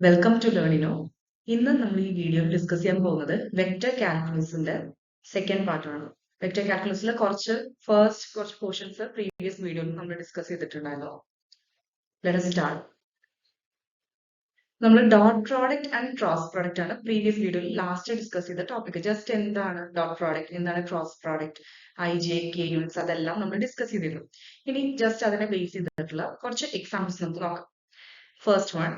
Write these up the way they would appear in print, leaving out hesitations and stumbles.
Welcome to Learnino. ഇന്ന് നമ്മൾ ഈ വീഡിയോ ഡിസ്കസ് ചെയ്യാൻ പോകുന്നത് വെക്റ്റർ കാൽക്കുലസിന്റെ സെക്കൻഡ് പാർട്ടാണ്. വെക്റ്റർ കാൽക്കുലസിലെ കുറച്ച് പോർഷൻസ് പ്രീവിയസ് വീഡിയോയിൽ നമ്മൾ ഡിസ്കസ് ചെയ്തിട്ടുണ്ടായിരുന്നു. Let us start. നമ്മൾ dot product and cross product ആണ് പ്രീവിയസ് വീഡിയോയിൽ ലാസ്റ്റ് ഡിസ്കസ് ചെയ്ത ടോപ്പിക്. ജസ്റ്റ് എന്താണ് ഡോട്ട് പ്രോഡക്റ്റ്, എന്താണ് cross product, IJ, K units, അതെല്ലാം നമ്മൾ ഡിസ്കസ് ചെയ്തിരുന്നു. ഇനി ജസ്റ്റ് അതിനെ ബേസ് ചെയ്തിട്ടുള്ള കുറച്ച് എക്സാമ്പിൾസ് നമുക്ക് നോക്കാം. First one,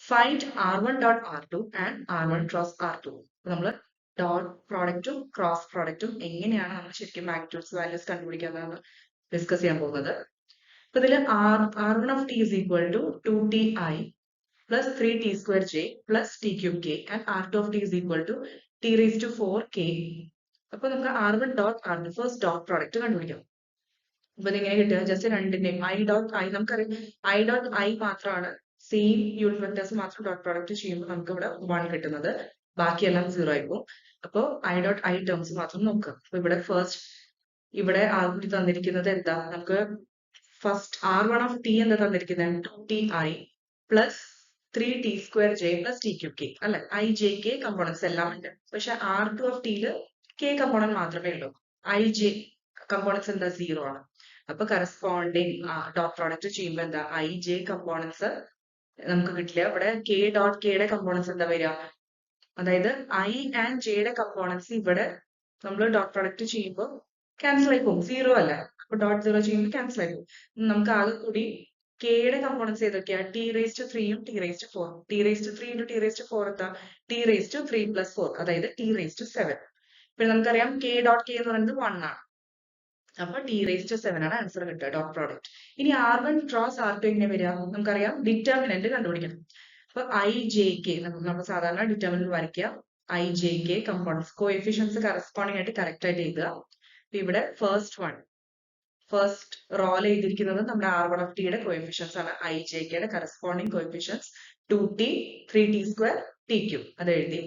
find R1 dot R2 and R1 cross R2. നമ്മൾ ഡോട്ട് പ്രോഡക്റ്റും ക്രോസ് പ്രോഡക്റ്റും എങ്ങനെയാണ് നമ്മൾ ശരിക്കും മാഗ്നിറ്റ്യൂഡ്സ് വാല്യൂസ് കണ്ടുപിടിക്കാന്നാണ് ഡിസ്കസ് ചെയ്യാൻ പോകുന്നത്. അപ്പൊ ഇതിൽ R1 of t is equal to 2ti plus 3t square j plus t cube k and R2 of t is equal to t raised to 4k. അപ്പൊ നമുക്ക് R1 dot R2 first dot product കണ്ടുപിടിക്കാം. അപ്പൊ ഇതെങ്ങനെ കിട്ടുക? Just രണ്ടിന്റെയും I dot I നമുക്കറിയാം, I dot I മാത്രമാണ് same unit vectors മാത്രം ഡോട്ട് പ്രോഡക്റ്റ് ചെയ്യുമ്പോൾ നമുക്ക് ഇവിടെ 1 കിട്ടുന്നത്, ബാക്കിയെല്ലാം 0 ആയിരിക്കും. അപ്പോൾ I dot I ടേംസ് മാത്രം നോക്കുക. അപ്പൊ ഇവിടെ ഫസ്റ്റ് ഇവിടെ ആദ്യം തന്നിരിക്കുന്നത് എന്താ? നമുക്ക് ഫസ്റ്റ് R1 of t എന്താ തന്നിരിക്കുന്നത്? 2ti plus 3t square j plus t cube k അല്ലെ? IJ k കമ്പോണൻസ് എല്ലാം ഉണ്ട്. പക്ഷെ R2 of t യില് k കമ്പോണന്റ് മാത്രമേ ഉള്ളൂ. IJ കമ്പോണൻസ് എന്താ? 0 ആണ്. അപ്പൊ കറസ്പോണ്ടിങ് ഡോട്ട് പ്രോഡക്റ്റ് ചെയ്യുമ്പോൾ എന്താ? IJ കമ്പോണൻസ് നമുക്ക് കിട്ടില്ല. ഇവിടെ k ഡോട്ട് കെയുടെ കമ്പോണൻസ് എന്താ വരിക? അതായത് I ആൻഡ് ജെയുടെ കമ്പോണൻസ് ഇവിടെ നമ്മൾ ഡോട്ട് പ്രോഡക്റ്റ് ചെയ്യുമ്പോൾ ക്യാൻസൽ ആയി പോകും, 0 അല്ല. അപ്പൊ ഡോട്ട് 0 ചെയ്യുമ്പോൾ ക്യാൻസൽ ആയി പോകും. നമുക്ക് ആകെ കൂടി കെയുടെ കമ്പോണൻസ് ഏതൊക്കെയാ? t raised to 3ഉം t raised to 4. t raised to 3 into t raised to 4 എന്താ? t raised to 3 plus 4, അതായത് t raised to 7. പിന്നെ നമുക്കറിയാം k ഡോട്ട് കെ എന്ന് പറയുന്നത് 1 ആണ്. അപ്പൊ t raised to 7 ആണ് ആൻസർ കിട്ടുക ഡോട്ട് പ്രോഡക്റ്റ്. ഇനി R1 ക്രോസ് R2 എങ്ങനെ വരിക? നമുക്കറിയാം, ഡിറ്റർമിനന്റ് കണ്ടുപിടിക്കണം. അപ്പൊ IJK നമ്മൾ സാധാരണ ഡിറ്റർമിനന്റ് വരയ്ക്കുക. IJK കമ്പോണൻസ് കോഎഫിഷ്യൻസ് കറസ്പോണ്ടിങ് ആയിട്ട് കറക്റ്റ് ആയിട്ട് എഴുതുക. അപ്പൊ ഇവിടെ ഫസ്റ്റ് റോയിൽ എഴുതിയിരിക്കുന്നത് നമ്മുടെ R1 of t യുടെ കോഎഫിഷ്യൻസ് ആണ്. IJK യുടെ corresponding coefficients 2t 3t square t cube അത് എഴുതി.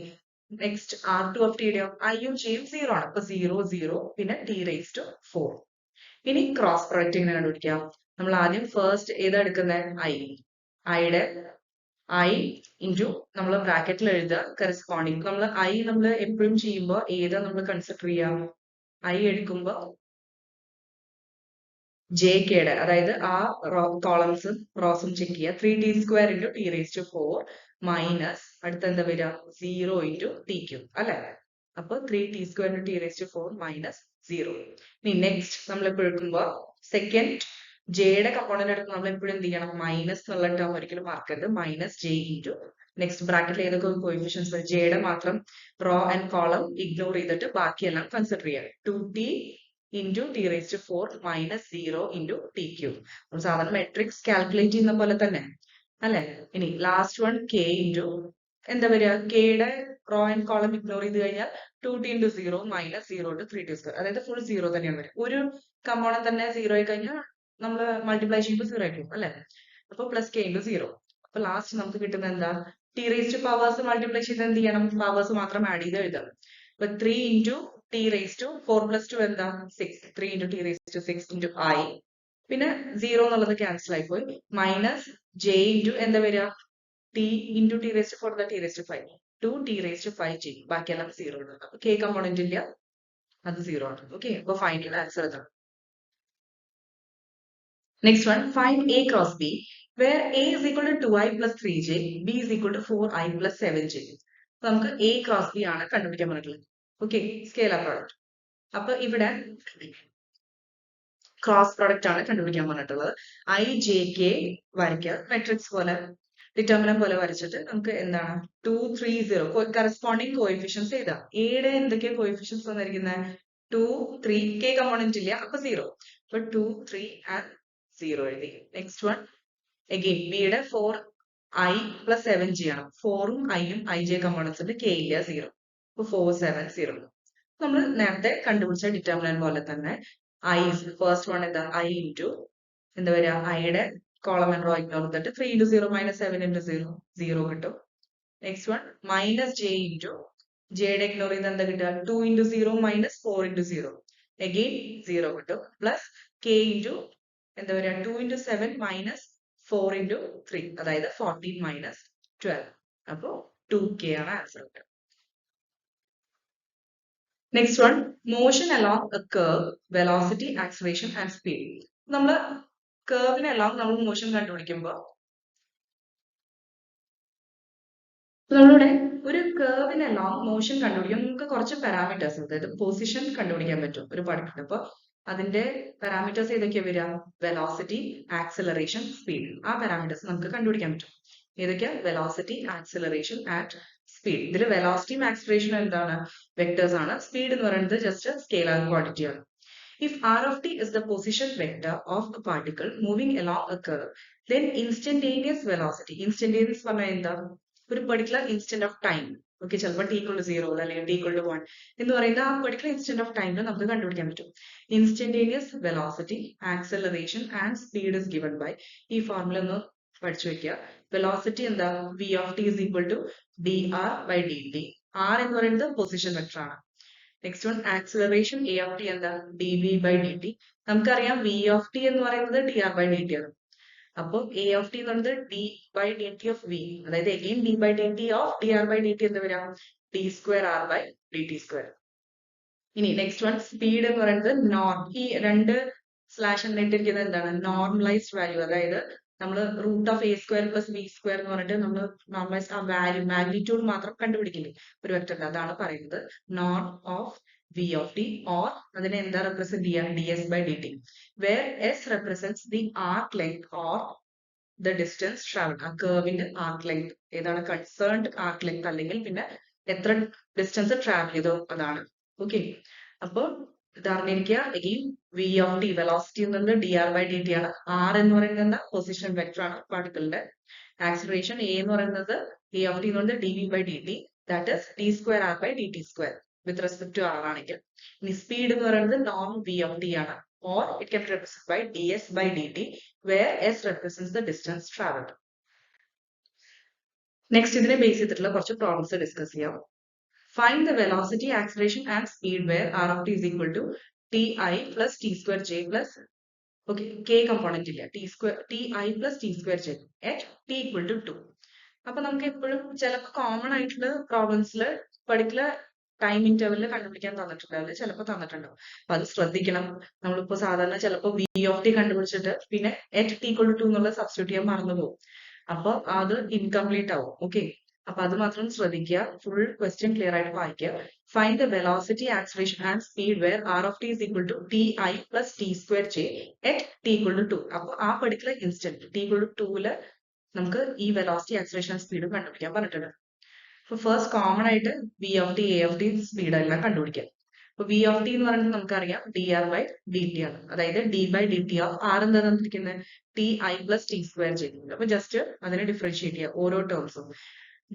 നെക്സ്റ്റ് R2 of t യുടെ ഐയും ജിയും 0 ആണ്. അപ്പൊ 0 0 പിന്നെ t raised to 4. ഇനി ക്രോസ് പ്രോഡക്റ്റ് എങ്ങനെ കണ്ടുപിടിക്കാം? നമ്മൾ ആദ്യം ഫസ്റ്റ് ഏതാ എടുക്കുന്നത്? ഐയുടെ I ഇൻറ്റു നമ്മൾ ബ്രാക്കറ്റിൽ എഴുതുക കറസ്പോണ്ടിങ്. നമ്മൾ എപ്പോഴും ചെയ്യുമ്പോൾ ഏതാ നമ്മൾ കൺസിഡർ ചെയ്യാം? I എടുക്കുമ്പോൾ JKയുടെ, അതായത് ആ കോളംസും റോസും ചെക്ക് ചെയ്യുക. 3t square into t raised to 4 minus അടുത്ത എന്താ വരിക? 0 into t cube അല്ലെ? അപ്പൊ 3t square into t raised to 4 minus 0. ഇനി നെക്സ്റ്റ് നമ്മൾ എപ്പോഴും എടുക്കുമ്പോൾ സെക്കൻഡ് ജെയുടെ കമ്പോണന്റ് എടുക്കുമ്പോൾ നമ്മൾ എപ്പോഴും എന്ത് ചെയ്യണം? മൈനസ് എന്നുള്ള ടേം ഒരിക്കലും മറക്കരുത്. മൈനസ് ജെ ഇൻറ്റു നെക്സ്റ്റ് ബ്രാക്കറ്റിൽ ഏതൊക്കെ കോഎഫിഷ്യൻസ്? ജെയുടെ മാത്രം റോ ആൻഡ് കോളം ഇഗ്നോർ ചെയ്തിട്ട് ബാക്കിയെല്ലാം കൺസിഡർ ചെയ്യുക. 2t into t raised to 4 minus 0 into t cube. നമ്മൾ സാധാരണ മെട്രിക്സ് കാൽക്കുലേറ്റ് ചെയ്യുന്ന പോലെ തന്നെ അല്ലെ? ഇനി ലാസ്റ്റ് വൺ k ഇൻറ്റു എന്താ വരിക? കെയുടെ റോ ആൻഡ് കോളം ഇഗ്നോർ ചെയ്ത് കഴിഞ്ഞാൽ 2t into 0 minus 0 into 3t square, അതായത് ഫുൾ 0 തന്നെയാണ് വരിക. ഒരു കമ്പോണന്റ് തന്നെ 0 ആയി കഴിഞ്ഞാൽ നമ്മൾ മൾട്ടിപ്ലൈ ചെയ്യുമ്പോൾ 0 ആയിരിക്കും അല്ലെ? അപ്പൊ പ്ലസ് k into 0. അപ്പൊ ലാസ്റ്റ് നമുക്ക് കിട്ടുന്നത് എന്താ? t raised to powers multiply ചെയ്ത് എന്ത് ചെയ്യണം? പവേഴ്സ് മാത്രം ആഡ് ചെയ്ത് എഴുതാം. അപ്പൊ 3 into t raised to 4 plus 2 എന്താ? 6. 3 into t raised to 6 into I. പിന്നെ 0 എന്നുള്ളത് ക്യാൻസൽ ആയി പോയി. മൈനസ് j into എന്താ വരിക? t into t raised to 4 എന്താ? t raised to 5. 2t raised to 5j. ബാക്കിയെല്ലാം 0 ആണ്. അപ്പൊ k കമ്പോണന്റ് ഇല്ല, അത് 0 ആണ്. ഓക്കെ, അപ്പൊ ഫൈനൽ ആൻസർ ഇതാണ്. Next one, find A cross B, where A is equal to 2i plus 3j, B is equal to 4i plus 7j. അപ്പൊ നമുക്ക് A cross B ആണ് കണ്ടുപിടിക്കാൻ പറഞ്ഞിട്ടുള്ളത്. Okay, scalar product. അപ്പൊ ഇവിടെ ക്രോസ് പ്രോഡക്റ്റ് ആണ് കണ്ടുപിടിക്കാൻ പറഞ്ഞിട്ടുള്ളത്. IJK വരയ്ക്കുക, മെട്രിക്സ് പോലെ ഡിറ്റർമിനന്റ് പോലെ വരച്ചിട്ട് നമുക്ക് എന്താണ് 2 3 0 കറസ്പോണ്ടിങ് കോഎഫിഷ്യൻസ് എഴുതാം. എയുടെ എന്തൊക്കെയാ കോഎഫിഷ്യൻസ് തന്നിരിക്കുന്നത്? 2 3, k കമ്പോണന്റ് ഇല്ല, അപ്പൊ 0. അപ്പൊ 2 3 ആൻഡ് 0 എഴുതി. നെക്സ്റ്റ് വൺ അഗെയിൻ ബിയുടെ 4i plus 7j ആണ്. 4ഉം iയും IJ കമ്പോണൻസ് ഉണ്ട്, k ഇല്ല, 0. അപ്പൊ 4 7 0. നമ്മൾ നേരത്തെ കണ്ടുപിടിച്ച ഡിറ്റർമിനന്റ് പോലെ തന്നെ I ഫസ്റ്റ് വൺ എന്താ? I ഇൻറ്റു എന്താ വരിക? ഐയുടെ കോളം ആൻഡ് റോ ഇഗ്നോർ ചെയ്തിട്ട് 3 into 0 minus 7 into 0 0 കിട്ടും. Next one minus J into ജെയുടെ ഇഗ്നോർ ചെയ്ത് എന്താ കിട്ടുക? 2 into 0 minus 4 into 0 അഗെയിൻ 0 കിട്ടും. പ്ലസ് k ഇൻറ്റു എന്താ പറയുക? 2 into 7 minus 4 into 3, അതായത് 14 minus 12 അപ്പോൾ 2k ആണ് answer. Next one, motion along A curve, velocity, acceleration and speed. നമ്മൾ കർവിനെല്ലാം നമ്മൾ മോഷൻ കണ്ടുപിടിക്കുമ്പോൾ നമ്മളിവിടെ ഒരു കർവിനെല്ലാം മോഷൻ കണ്ടുപിടിക്കാൻ നമുക്ക് കുറച്ച് പാരാമീറ്റേഴ്സ്, അതായത് പൊസിഷൻ കണ്ടുപിടിക്കാൻ പറ്റും ഒരു പടത്തിന്. അപ്പോൾ അതിന്റെ പാരാമീറ്റേഴ്സ് ഏതൊക്കെയാ വരിക? Velocity, acceleration, speed. ആ പാരാമീറ്റേഴ്സ് നമുക്ക് കണ്ടുപിടിക്കാൻ പറ്റും. ഏതൊക്കെയാ? Velocity, acceleration and speed. ഇതിൽ വെലോസിറ്റിയും ആക്സലറേഷനും എന്താണ്? വെക്ടേഴ്സ് ആണ്. സ്പീഡ് എന്ന് പറയുന്നത് ജസ്റ്റ് സ്കേലാർ ക്വാണ്ടിറ്റി ആണ്. If r of t is the position vector of a particle moving along a curve, then instantaneous velocity, instantaneous പറഞ്ഞാൽ എന്താ? ഒരു particular instant of time. Okay, ചിലപ്പോൾ t equal to 0 അല്ലെങ്കിൽ t equal to 1 എന്ന് പറയുന്ന ആ particular instant of ടൈമിൽ നമുക്ക് കണ്ടുപിടിക്കാൻ പറ്റും. Instantaneous velocity, acceleration and speed is given by, ഈ ഫോർമുല ഒന്ന് പഠിച്ചു വെക്കുക. വെലോസിറ്റി എന്താ? v of t is equal to dr by dt. r എന്ന് പറയുന്നത് പൊസിഷൻ വെക്ടർ ആണ്. Next one, acceleration a of t എന്താ? dv by dt. നമുക്കറിയാം v of t എന്ന് പറയുന്നത് dr by dt ആണ്. അപ്പോൾ a of t എന്ന് പറയുന്നത് d by dt of v, അതായത് again d by dt of dr by dt എന്ന് വരാം d square r by dt square. ഇനി നെക്സ്റ്റ് വൺ, സ്പീഡ് എന്ന് പറയുന്നത് നോർം. ഈ രണ്ട് സ്ലാഷ് എന്നിട്ടിരിക്കുന്നത് എന്താണ്? Normalised value. അതായത് നമ്മൾ root of a square plus v square എന്ന് പറഞ്ഞിട്ട് നമ്മൾ നോർമലൈസ് ആ വാല്യൂ മാഗ്നിറ്റ്യൂഡ് മാത്രം കണ്ടുപിടിക്കില്ലേ ഒരു വെക്ടറിന്റെ, അതാണ് പറയുന്നത് norm of v of t, or അതിനെ എന്താ റെപ്രസെന്റ് ചെയ്യുക? ds by dt, where s represents the arc length or the distance traveled. ആ കർവിന്റെ ആർക്ക് ലെങ്ത് ഏതാണ്? കൺസേൺഡ് ആർക്ക് ലെങ്ത്, അല്ലെങ്കിൽ പിന്നെ എത്ര ഡിസ്റ്റൻസ് ട്രാവൽ ചെയ്തോ അതാണ്. ഓക്കെ, അപ്പോൾ ഇത് അറിഞ്ഞിരിക്കുക. Again v of t, velocity എന്നുള്ളത് dr by dt ആണ്. r എന്ന് പറയുന്നത് എന്താ? പൊസിഷൻ വെക്ടർ ആണ് പാർട്ടിക്കിളിന്റെ. ആക്സലറേഷൻ a എന്ന് പറയുന്നത് a of t എന്ന് പറയുന്നത് dv by dt, that is d square r by dt square with respect to r ആണെങ്കിൽ. ഇനി സ്പീഡ് എന്ന് പറയുന്നത് നോർം v of t ആണ്, or it can be represented by ds by dt, where s represents the distance traveled. Next ഇതിനെ base ചെയ്തിട്ടുള്ള കുറച്ച് problems discuss ചെയ്യാം. Find the velocity, acceleration and speed where r of t is equal to ti plus t square j plus, okay, k component ഇല്ല, ti plus t square j at t equal to 2. അപ്പൊ നമുക്ക് എപ്പോഴും ചിലപ്പോൾ common ആയിട്ടുള്ള പ്രോബ്ലംസിൽ particular time ഇന്റർവെല്ലിൽ കണ്ടുപിടിക്കാൻ തന്നിട്ടുണ്ടാവില്ല, ചിലപ്പോൾ തന്നിട്ടുണ്ടാവും. അപ്പൊ അത് ശ്രദ്ധിക്കണം. നമ്മളിപ്പോ സാധാരണ ചിലപ്പോൾ v of t കണ്ടുപിടിച്ചിട്ട് പിന്നെ at t equal to 2 എന്നുള്ള സബ്സ്റ്റിറ്റ്യൂട്ട് ചെയ്യാൻ മറന്നു പോകും. അപ്പൊ അത് ഇൻകംപ്ലീറ്റ് ആവും. ഓക്കെ, അപ്പൊ അത് മാത്രം ശ്രദ്ധിക്കുക. ഫുൾ ക്വസ്റ്റ്യൻ ക്ലിയർ ആയിട്ട് വായിക്കുക. Find the velocity, acceleration and speed where r of t is equal to ti plus t square j at t equal to 2. അപ്പൊ ആ particular instant t equal to 2 നമുക്ക് ഈ വെലോസിറ്റി, ആക്സലറേഷൻ, സ്പീഡും കണ്ടുപിടിക്കാൻ പറഞ്ഞിട്ടുണ്ട്. അപ്പൊ ഫസ്റ്റ് കോമൺ ആയിട്ട് v of t, a of t, speed എല്ലാം കണ്ടുപിടിക്കാം. അപ്പൊ v of t എന്ന് പറയുന്നത് നമുക്കറിയാം dr by dt ആണ്, അതായത് d by dt of r എന്താ തന്നിരിക്കുന്നത്? ti plus t square j. അപ്പൊ ജസ്റ്റ് അതിനെ ഡിഫറൻഷിയേറ്റ് ചെയ്യുക ഓരോ ടേംസും.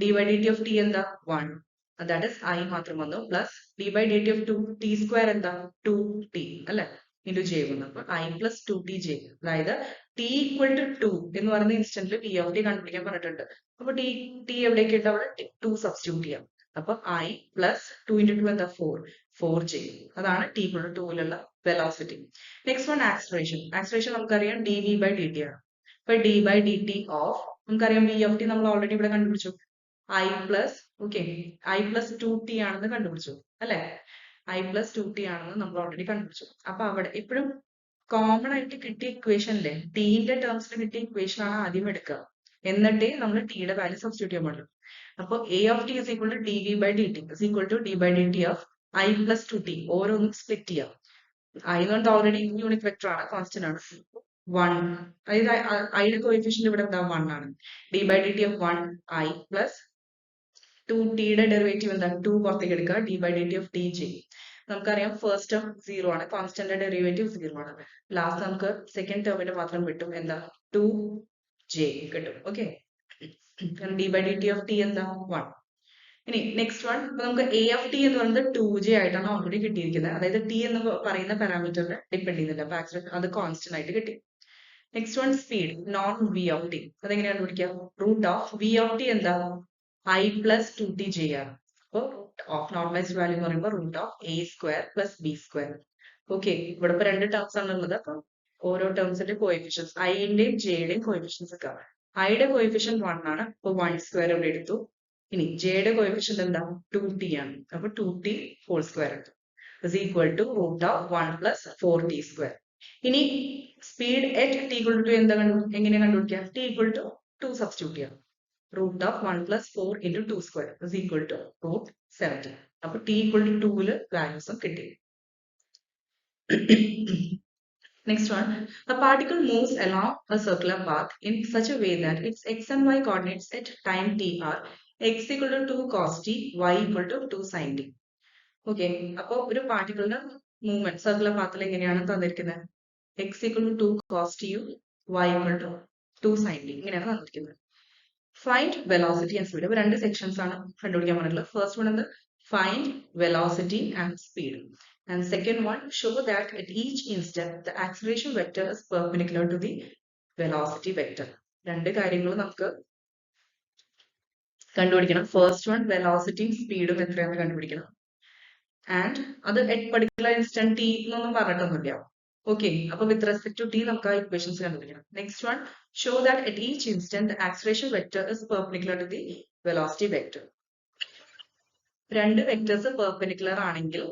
d by dt of t എന്താ? 1, ദാറ്റ് ഇസ് i മാത്രം വന്നു, plus d by dt of 2 t square എന്താ? 2t അല്ലെ, ഇൻറ്റു j വന്നു. അപ്പൊ i plus 2tj, അതായത് t equal to 2 എന്ന് പറയുന്ന ഇൻസ്റ്റന്റിൽ v of t കണ്ടുപിടിക്കാൻ പറഞ്ഞിട്ടുണ്ട്. അപ്പൊ t എവിടേക്ക് ഉണ്ട്? അവിടെ 2 സബ്സ്റ്റിറ്റ്യൂട്ട് ചെയ്യാം. അപ്പൊ i plus 2 into 2 എന്താ? 4j. അതാണ് t equal to 2 velocity. Next one, acceleration. Acceleration നമുക്കറിയാം dv by dt ആണ്. അപ്പൊ d by dt ഓഫ്, നമുക്കറിയാം v of t നമ്മൾ ഓൾറെഡി ഇവിടെ കണ്ടുപിടിച്ചു, i plus, okay, i plus 2t ആണെന്ന് കണ്ടുപിടിച്ചു അല്ലെ, i plus 2t ആണെന്ന് നമ്മൾ ഓൾറെഡി കണ്ടുപിടിച്ചു. അപ്പൊ അവിടെ എപ്പോഴും കോമൺ ആയിട്ട് കിട്ടിയ ഇക്വേഷനിലെ ടിന്റെ ടേംസിൽ കിട്ടിയ ഇക്വേഷൻ ആണ് ആദ്യം എടുക്കുക, എന്നിട്ടേ നമ്മൾ ടിയുടെ വാല്യൂ സബ്സ്റ്റിറ്റ്യൂട്ട് ചെയ്യാൻ പാടുള്ളൂ. അപ്പൊ a of t is equal to dv by dt is equal to d by dt of i plus 2t. ഓരോന്നും സ്പ്ലിറ്റ് ചെയ്യാം. i എന്ന് പറഞ്ഞാൽ ഓൾറെഡി യൂണിറ്റ് വെക്ടർ ആണ്, കോൺസ്റ്റന്റ് ആണ്, 1, അതായത് ഐയുടെ കോഎഫിഷ്യന്റ് ഇവിടെ എന്താ? 1 ആണ്. d by dt of 1 i plus 2tയുടെ derivative എന്താ? 2 പുറത്തേക്ക് എടുക്കുക, d by dt of dj. നമുക്കറിയാം ഫസ്റ്റ് ടേം 0 ആണ്, കോൺസ്റ്റന്റ് ഡെറിവേറ്റീവ് 0 ആണ്. ലാസ്റ്റ് നമുക്ക് സെക്കൻഡ് ടേമിന് മാത്രം കിട്ടും എന്താ? 2j കിട്ടും. Okay, d by dt of t എന്താ? 1. ഇനി നെക്സ്റ്റ് വൺ, നമുക്ക് a of t എന്ന് പറയുന്നത് 2j ആയിട്ടാണ് ഓൾറെഡി കിട്ടിയിരിക്കുന്നത്, അതായത് t എന്ന് പറയുന്ന പാരാമീറ്ററിനെ ഡിപ്പെൻഡ് ചെയ്യുന്നില്ല, അപ്പൊ ആക്ച്വലി അത് കോൺസ്റ്റന്റ് ആയിട്ട് കിട്ടി. നെക്സ്റ്റ് വൺ, സ്പീഡ് നോൺ v of t. അതെങ്ങനെ കണ്ടുപിടിക്കാം? Root of v of t എന്താ? i plus 2tj ആണ്. അപ്പോൾ റൂട്ട് ഓഫ് നോർമലൈസ്ഡ് വാല്യൂ എന്ന് പറയുമ്പോൾ root of a square plus b square. Okay, ഇവിടെ ഇപ്പൊ രണ്ട് ടേംസ് ആണ് ഉള്ളത്. അപ്പൊ ഓരോ ടേംസിന്റെ കോഎഫിഷ്യൻസ്, ഐന്റെയും ജെയുടെയും കോഎഫിഷ്യൻസ് ഒക്കെ. ഐയുടെ കോഎഫിഷ്യന്റ് 1 ആണ്, അപ്പൊ 1 സ്ക്വയർ ഇവിടെ എടുത്തു, ഇനി ജെയുടെ കോഎഫിഷ്യന്റ് എന്താ 2t ആണ്. അപ്പൊ 2t whole square is equal to root of 1 plus 4t square. ഇനി speed at t equal to എന്താ എങ്ങനെ കണ്ടുപിടിക്കുക? t equal to 2 സബ്സ്റ്റിറ്റ്യൂട്ട് ചെയ്യാം. root of 1 plus 4 into 2 square is equal to root 17. അപ്പൊ t equal to 2 ല് വാല്യൂസും കിട്ടി. Next one, a particle moves along a circular path in such a way that its x and y coordinates at time t are x equal to 2 cos t, y equal to 2 sin t. Okay, അപ്പോൾ ഒരു പാർട്ടിക്കിളിന്റെ movement circular പാത്തിൽ എങ്ങനെയാണ് തന്നിരിക്കുന്നത്? X equal to 2 cos t u, y equal to 2 sine t, ഇങ്ങനെയാണ് തന്നിരിക്കുന്നത്. Find velocity and speed. രണ്ട് sections ആണ് കണ്ടുപിടിക്കാൻ പറഞ്ഞിട്ടുള്ളത്. ഫസ്റ്റ് വൺ എന്ത്? Find velocity and speed. And second one, show that at each instant the acceleration vector is perpendicular to the velocity vector. രണ്ട് കാര്യങ്ങൾ നമുക്ക് കണ്ടുപിടിക്കണം. ഫസ്റ്റ് വൺ വെലോസിറ്റിയും സ്പീഡും എത്രയാണെന്ന് കണ്ടുപിടിക്കണം. ആൻഡ് അത് അറ്റ് പർട്ടിക്കുലർ ഇൻസ്റ്റന്റ് ടി എന്നൊന്നും പറഞ്ഞിട്ടൊന്നുമില്ല. ഓക്കെ, അപ്പൊ വിത്ത് റെസ്പെക്ട് ടു ടി നമുക്ക് ആ ഇക്വേഷൻസ് കണ്ടുപിടിക്കണം. Next one, show that at each instant the acceleration vector is perpendicular to the velocity vector. രണ്ട് വെക്ടേഴ്സ് പെർപെൻഡിക്കുലർ ആണെങ്കിൽ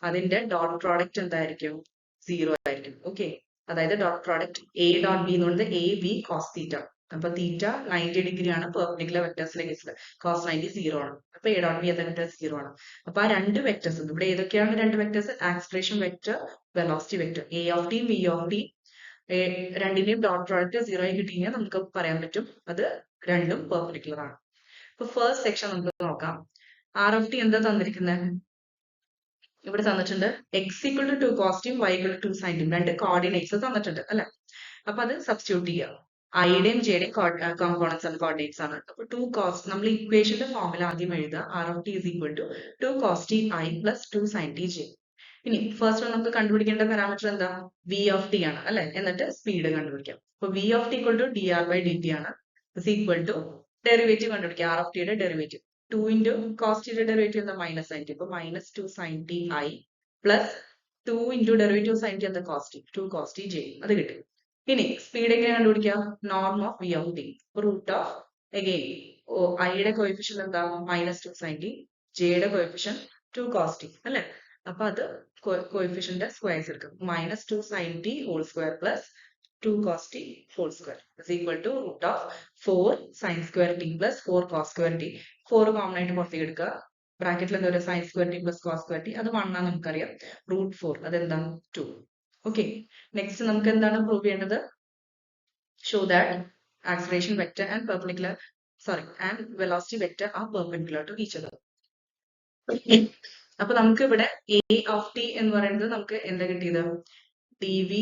അതിന്റെ ഡോട്ട് പ്രോഡക്റ്റ് എന്തായിരിക്കും? 0 ആയിരിക്കും. ഓക്കെ, അതായത് dot product a dot b എന്ന് പറയുന്നത് എ ബി കോസ് തീറ്റ. അപ്പൊ തീറ്റ 90 ഡിഗ്രി ആണ് പെർപെൻഡിക്കുലർ വെക്ടേഴ്സിലെ കേസിൽ. കോസ് 90 0 ആണ്. അപ്പൊ എ ഡോട്ട് ബി എന്ന വെക്ടർ 0 ആണ്. അപ്പൊ ആ രണ്ട് വെക്ടേഴ്സ് ഇവിടെ ഏതൊക്കെയാണ്? രണ്ട് vectors, acceleration vector, velocity vector. A of T B of T രണ്ടിന്റെയും ഡോട്ട് പ്രോഡക്റ്റ് 0 ആയി കിട്ടിയാൽ നമുക്ക് പറയാൻ പറ്റും അത് രണ്ടും പെർപെൻഡിക്കുലർ ആണ്. അപ്പൊ ഫസ്റ്റ് സെക്ഷൻ നമുക്ക് നോക്കാം. ആർ ഓഫ് ടി എന്താ തന്നിരിക്കുന്നത്? ഇവിടെ തന്നിട്ടുണ്ട് എക്സ് ഈക്വൽ ടു 2 കോസ് ടിയും വൈ ഈക്വൽ ടു 2 സൈൻ ടിയും. രണ്ട് കോർഡിനേറ്റ്സ് തന്നിട്ടുണ്ട് അല്ലെ? അപ്പൊ അത് സബ്സ്റ്റിറ്റ്യൂട്ട് ചെയ്യാം. ഐയുടെയും ജെയുടെയും കോമ്പോണൻസ് ആണ്, കോർഡിനേറ്റ്സ് ആണ്. അപ്പൊ 2 കോസ്, നമ്മൾ ഇക്വേഷന്റെ ഫോമിൽ ആദ്യം എഴുതുക. R of T is equal to 2 cos T I plus 2 sine T J. ഇനി ഫസ്റ്റ് നമുക്ക് കണ്ടുപിടിക്കേണ്ട പാരാമീറ്റർ എന്താ? വി ഓഫ് ടി ആണ് അല്ലെ? എന്നിട്ട് സ്പീഡ് കണ്ടുപിടിക്കാം. അപ്പൊ V of T equal to D R by D T ആണ്. ഇസ് ഈക്വൽ ടു ഡെറിവേറ്റീവ് കണ്ടുപിടിക്കാം. ആർ ഓഫ് ടിയുടെ derivative 2 into cos t derivative എന്താ? Minus sine T. ഇപ്പൊ minus 2 sine T I plus 2 into derivative sine T എന്താ? Cos T. 2 cos T J. അത് കിട്ടി. ഇനി speed എങ്ങനെ കണ്ടുപിടിക്കാം? Norm of V of T root of again ഐയുടെ coefficient എന്താ? മൈനസ് 2 സൈൻ ടി, ജെയുടെ കോഎഫിഷ്യന്റ് 2 കോസ് ടി അല്ലെ? അപ്പൊ അത് കോഎഫിഷ്യന്റ് സ്ക്വയർസ് എടുക്കും. Minus 2 sine T whole square plus 2 cos t whole square is equal to root of 4 sin square t plus 4 cos square t. 4 common ആയിട്ട് പുറത്തേക്ക് എടുക്കുക. ബ്രാക്കറ്റിൽ എന്താ? sin square t plus cos square t. അത് 1 ആണ് നമുക്കറിയാം. root 4 അതെന്താണ്? 2. Okay, next നമുക്ക് എന്താണ് പ്രൂവ് ചെയ്യേണ്ടത്? Show that acceleration vector and perpendicular and velocity vector are perpendicular to each other. അപ്പൊ നമുക്ക് ഇവിടെ a of t എന്ന് പറയുന്നത് നമുക്ക് എന്താ കിട്ടിയത്? dv.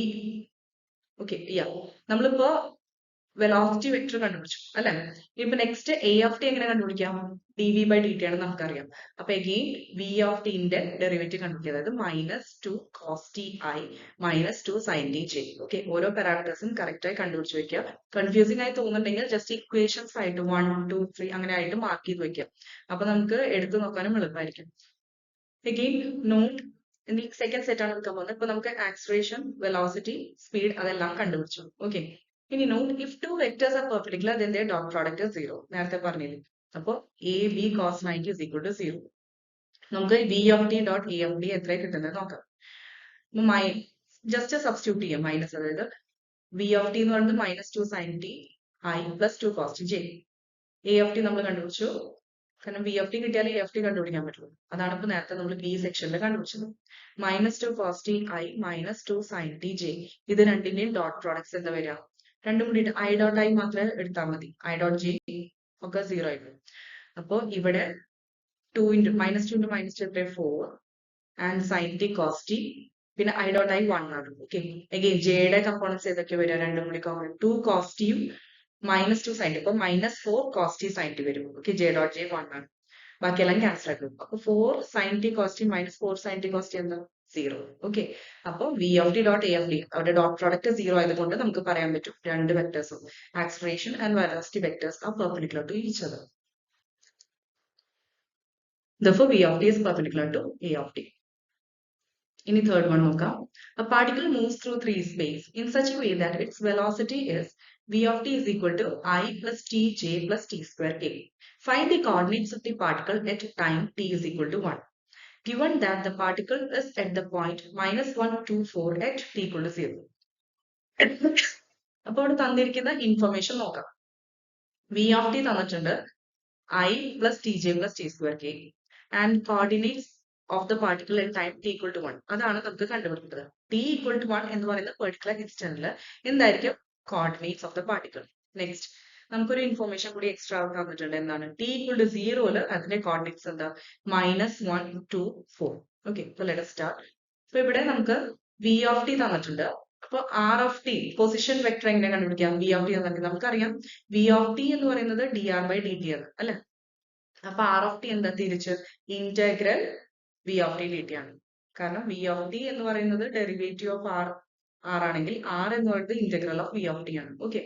ഓക്കെ, നമ്മളിപ്പോ വെലോസിറ്റി വെക്ടർ കണ്ടുപിടിച്ചു അല്ലെ? ഇപ്പൊ നെക്സ്റ്റ് എ ഓഫ് ടി എങ്ങനെ കണ്ടുപിടിക്കാം? D v by D T ആണ് നമുക്കറിയാം. അപ്പൊ അഗെയിൻ വി ഓഫ് ടിന്റെ ഡെറിവേറ്റീവ് കണ്ടുപിടിക്കുക. അതായത് minus 2 cos T i minus 2 sine T j. Okay, ഓരോ പാരാമീറ്റേഴ്സും കറക്റ്റ് ആയി കണ്ടുപിടിച്ച് വെക്കുക. കൺഫ്യൂസിംഗ് ആയി തോന്നുന്നുണ്ടെങ്കിൽ ജസ്റ്റ് ഇക്വേഷൻസ് ആയിട്ട് 1 2 3 അങ്ങനെ ആയിട്ട് മാർക്ക് ചെയ്ത് വെക്കുക. അപ്പൊ നമുക്ക് എടുത്തു നോക്കാനും എളുപ്പമായിരിക്കും. അഗെയിൻ നോട്ട് സെക്കൻഡ് സെറ്റ് ആണ് എടുക്കാൻ പോകുന്നത്. ഇപ്പൊ നമുക്ക് ആക്സിലറേഷൻ, വെലോസിറ്റി, സ്പീഡ് അതെല്ലാം കണ്ടുപിടിച്ചു. ഓക്കെ, ഇനി note if two vectors are perpendicular then their dot product is 0. നേരത്തെ പറഞ്ഞില്ലേ? അപ്പൊ a b cos 90 is equal to 0. നമുക്ക് v of t dot a of t എത്ര കിട്ടുന്നത് നോക്കാം. ജസ്റ്റ് സബ്സ്റ്റിറ്റ്യൂട്ട് ചെയ്യാം. മൈനസ്, അതായത് വി ഓഫ് ടി എന്ന് പറയുന്നത് minus 2 sine T I plus 2 cos T j. A of t നമ്മൾ കണ്ടുപിടിച്ചു. കാരണം വി ഓഫ് ടി കിട്ടിയാൽ എ ഓഫ് ടി കണ്ടുപിടിക്കാൻ പറ്റുള്ളൂ. അതാണ് ഇപ്പൊ നേരത്തെ നമ്മൾ ബി സെക്ഷനിൽ കണ്ടുപിടിച്ചത്. Minus 2 cos T i minus 2 sine T j. ഇത് രണ്ടിന്റെയും ഡോട്ട് പ്രോഡക്ട്സ് എന്താ വരിക? രണ്ടും കൂടിയിട്ട് ഐ ഡോട്ട് ഐ മാത്രമേ എടുത്താൽ മതി. ഐ ഡോട്ട് ജെ ഒക്കെ 0 ആയിരുന്നു. അപ്പോ ഇവിടെ 2 into മൈനസ് 2 into മൈനസ് 2 എത്ര? 4 and sine t cos t, പിന്നെ ഐ ഡോട്ട് ഐ 1 ആണ്. ഓക്കെ, അഗെയിൻ ജെയുടെ കമ്പോണൻസ് ഏതൊക്കെ വരിക? രണ്ടും കൂടി കോമൺ 2 കോസ് ടിയും മൈനസ് 2 സൈൻ ടി. അപ്പൊ minus 4 cos t sine t വരും. ഓക്കെ, ജെ ഡോട്ട് ജെ 1 ആണ്. ബാക്കിയെല്ലാം ക്യാൻസൽ ആക്കും. അപ്പൊ 4 sine t cos t minus 4 sine t cos t എന്താ? 0. ഓക്കെ, അപ്പൊ V of t dot a of t അവരുടെ ഡോട്ട് പ്രോഡക്റ്റ് 0 ആയതുകൊണ്ട് നമുക്ക് പറയാൻ പറ്റും രണ്ട് വെക്ടേഴ്സും acceleration and velocity vectors are perpendicular to each other. Therefore v of t is perpendicular to a of t. ഇനി third one നോക്കാം. A particle moves through 3 space in such a way that its velocity is v of t is equal to I plus tj plus t square k. Find the coordinates of the particle at time t is equal to 1. Given that the particle is at the point minus 1, 2, 4 at t equal to 0. അപ്പോൾ ഇവിടെ തന്നിരിക്കുന്ന information നോക്കാം. v of t തന്നിട്ടുണ്ട് I plus tj plus t square k and coordinates of the particle at time t equal to 1. അതാണ് നമുക്ക് കണ്ടുപിടിക്കുന്നത്. t equal to 1 എന്ന് പറയുന്ന പെർട്ടിക്കുലർ ഇൻസ്റ്റന്റിൽ എന്തായിരിക്കും coordinates of the particle. Next നമുക്കൊരു ഇൻഫോർമേഷൻ കൂടി എക്സ്ട്രാ തന്നിട്ടുണ്ട്. എന്താണ് t equal to 0 അതിന്റെ കോർഡിനേറ്റ്സ് എന്താ minus 1, 2, 4. Okay, so let us start. അപ്പൊ ഇവിടെ നമുക്ക് v of t തന്നിട്ടുണ്ട്. അപ്പൊ r of t position vector എങ്ങനെ കണ്ടുപിടിക്കാം? v of t എന്ന് നമുക്കറിയാം v of t എന്ന് പറയുന്നത് dr by dt ആണ് അല്ലെ. അപ്പൊ r of t എന്താ? തിരിച്ച് integral v of t dt ആണ്. കാരണം v of t എന്ന് പറയുന്നത് ഡെറിവേറ്റീവ് ഓഫ് r ആണെങ്കിൽ r എന്ന് പറയുന്നത് integral of v of t ആണ്. ഓക്കെ,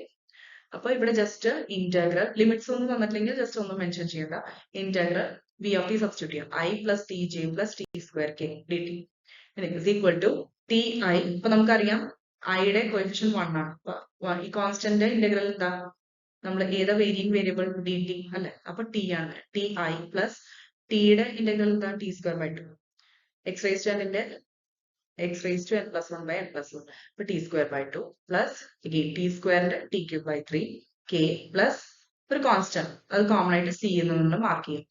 അപ്പൊ ഇവിടെ ജസ്റ്റ് ഇന്റഗ്രൽ ലിമിറ്റ്സ് ഒന്നും തന്നിട്ടില്ലെങ്കിൽ ജസ്റ്റ് ഒന്നും മെൻഷൻ ചെയ്യണ്ട. Integral v of t substitute ചെയ്യാം. I plus tj plus t square k dt is equal to ti. ഇപ്പൊ നമുക്കറിയാം ഐയുടെ കോഎഫിഷ്യന്റ് 1 ആണ്. അപ്പൊ ഈ കോൺസ്റ്റന്റ് ഇന്റഗ്രൽ എന്താ? നമ്മൾ ഏതാ വേരിയന്റ് വേരിയബിൾ? ഡി ടി അല്ലെ. അപ്പൊ ടി ആണ്. ടി ഐ പ്ലസ് ടിയുടെ ഇന്റഗ്രൽ എന്താ? T square by 2. X raise to എന്നിന്റെ x raise to n plus 1 by n plus 1. അപ്പൊ t square by 2 plus t സ്ക്വയറിന്റെ t cube by 3 k plus ഒരു constant, അത് കോമൺ ആയിട്ട് c എന്ന് mark ചെയ്യും.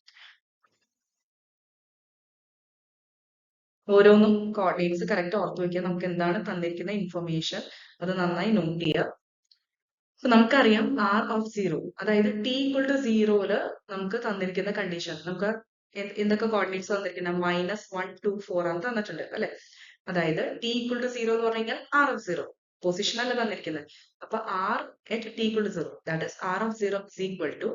ഓരോന്നും കോർഡിനേറ്റ്സ് കറക്റ്റ് ഓർത്ത് വെക്കുക. നമുക്ക് എന്താണ് തന്നിരിക്കുന്ന ഇൻഫർമേഷൻ അത് നന്നായി നോട്ട് ചെയ്യുക. അപ്പൊ നമുക്കറിയാം r of 0, അതായത് t equal to 0 നമുക്ക് തന്നിരിക്കുന്ന കണ്ടീഷൻ നമുക്ക് എന്തൊക്കെ കോർഡിനേറ്റ്സ് തന്നിരിക്കുന്നത്? minus 1, 2, 4 ആണ് തന്നിട്ടുണ്ട് അല്ലെ. അതായത് t equal to 0 എന്ന് പറഞ്ഞു കഴിഞ്ഞാൽ r of 0 പൊസിഷൻ അല്ല തന്നിരിക്കുന്നത്. അപ്പൊ r at t equal to 0, that is r of 0 is equal to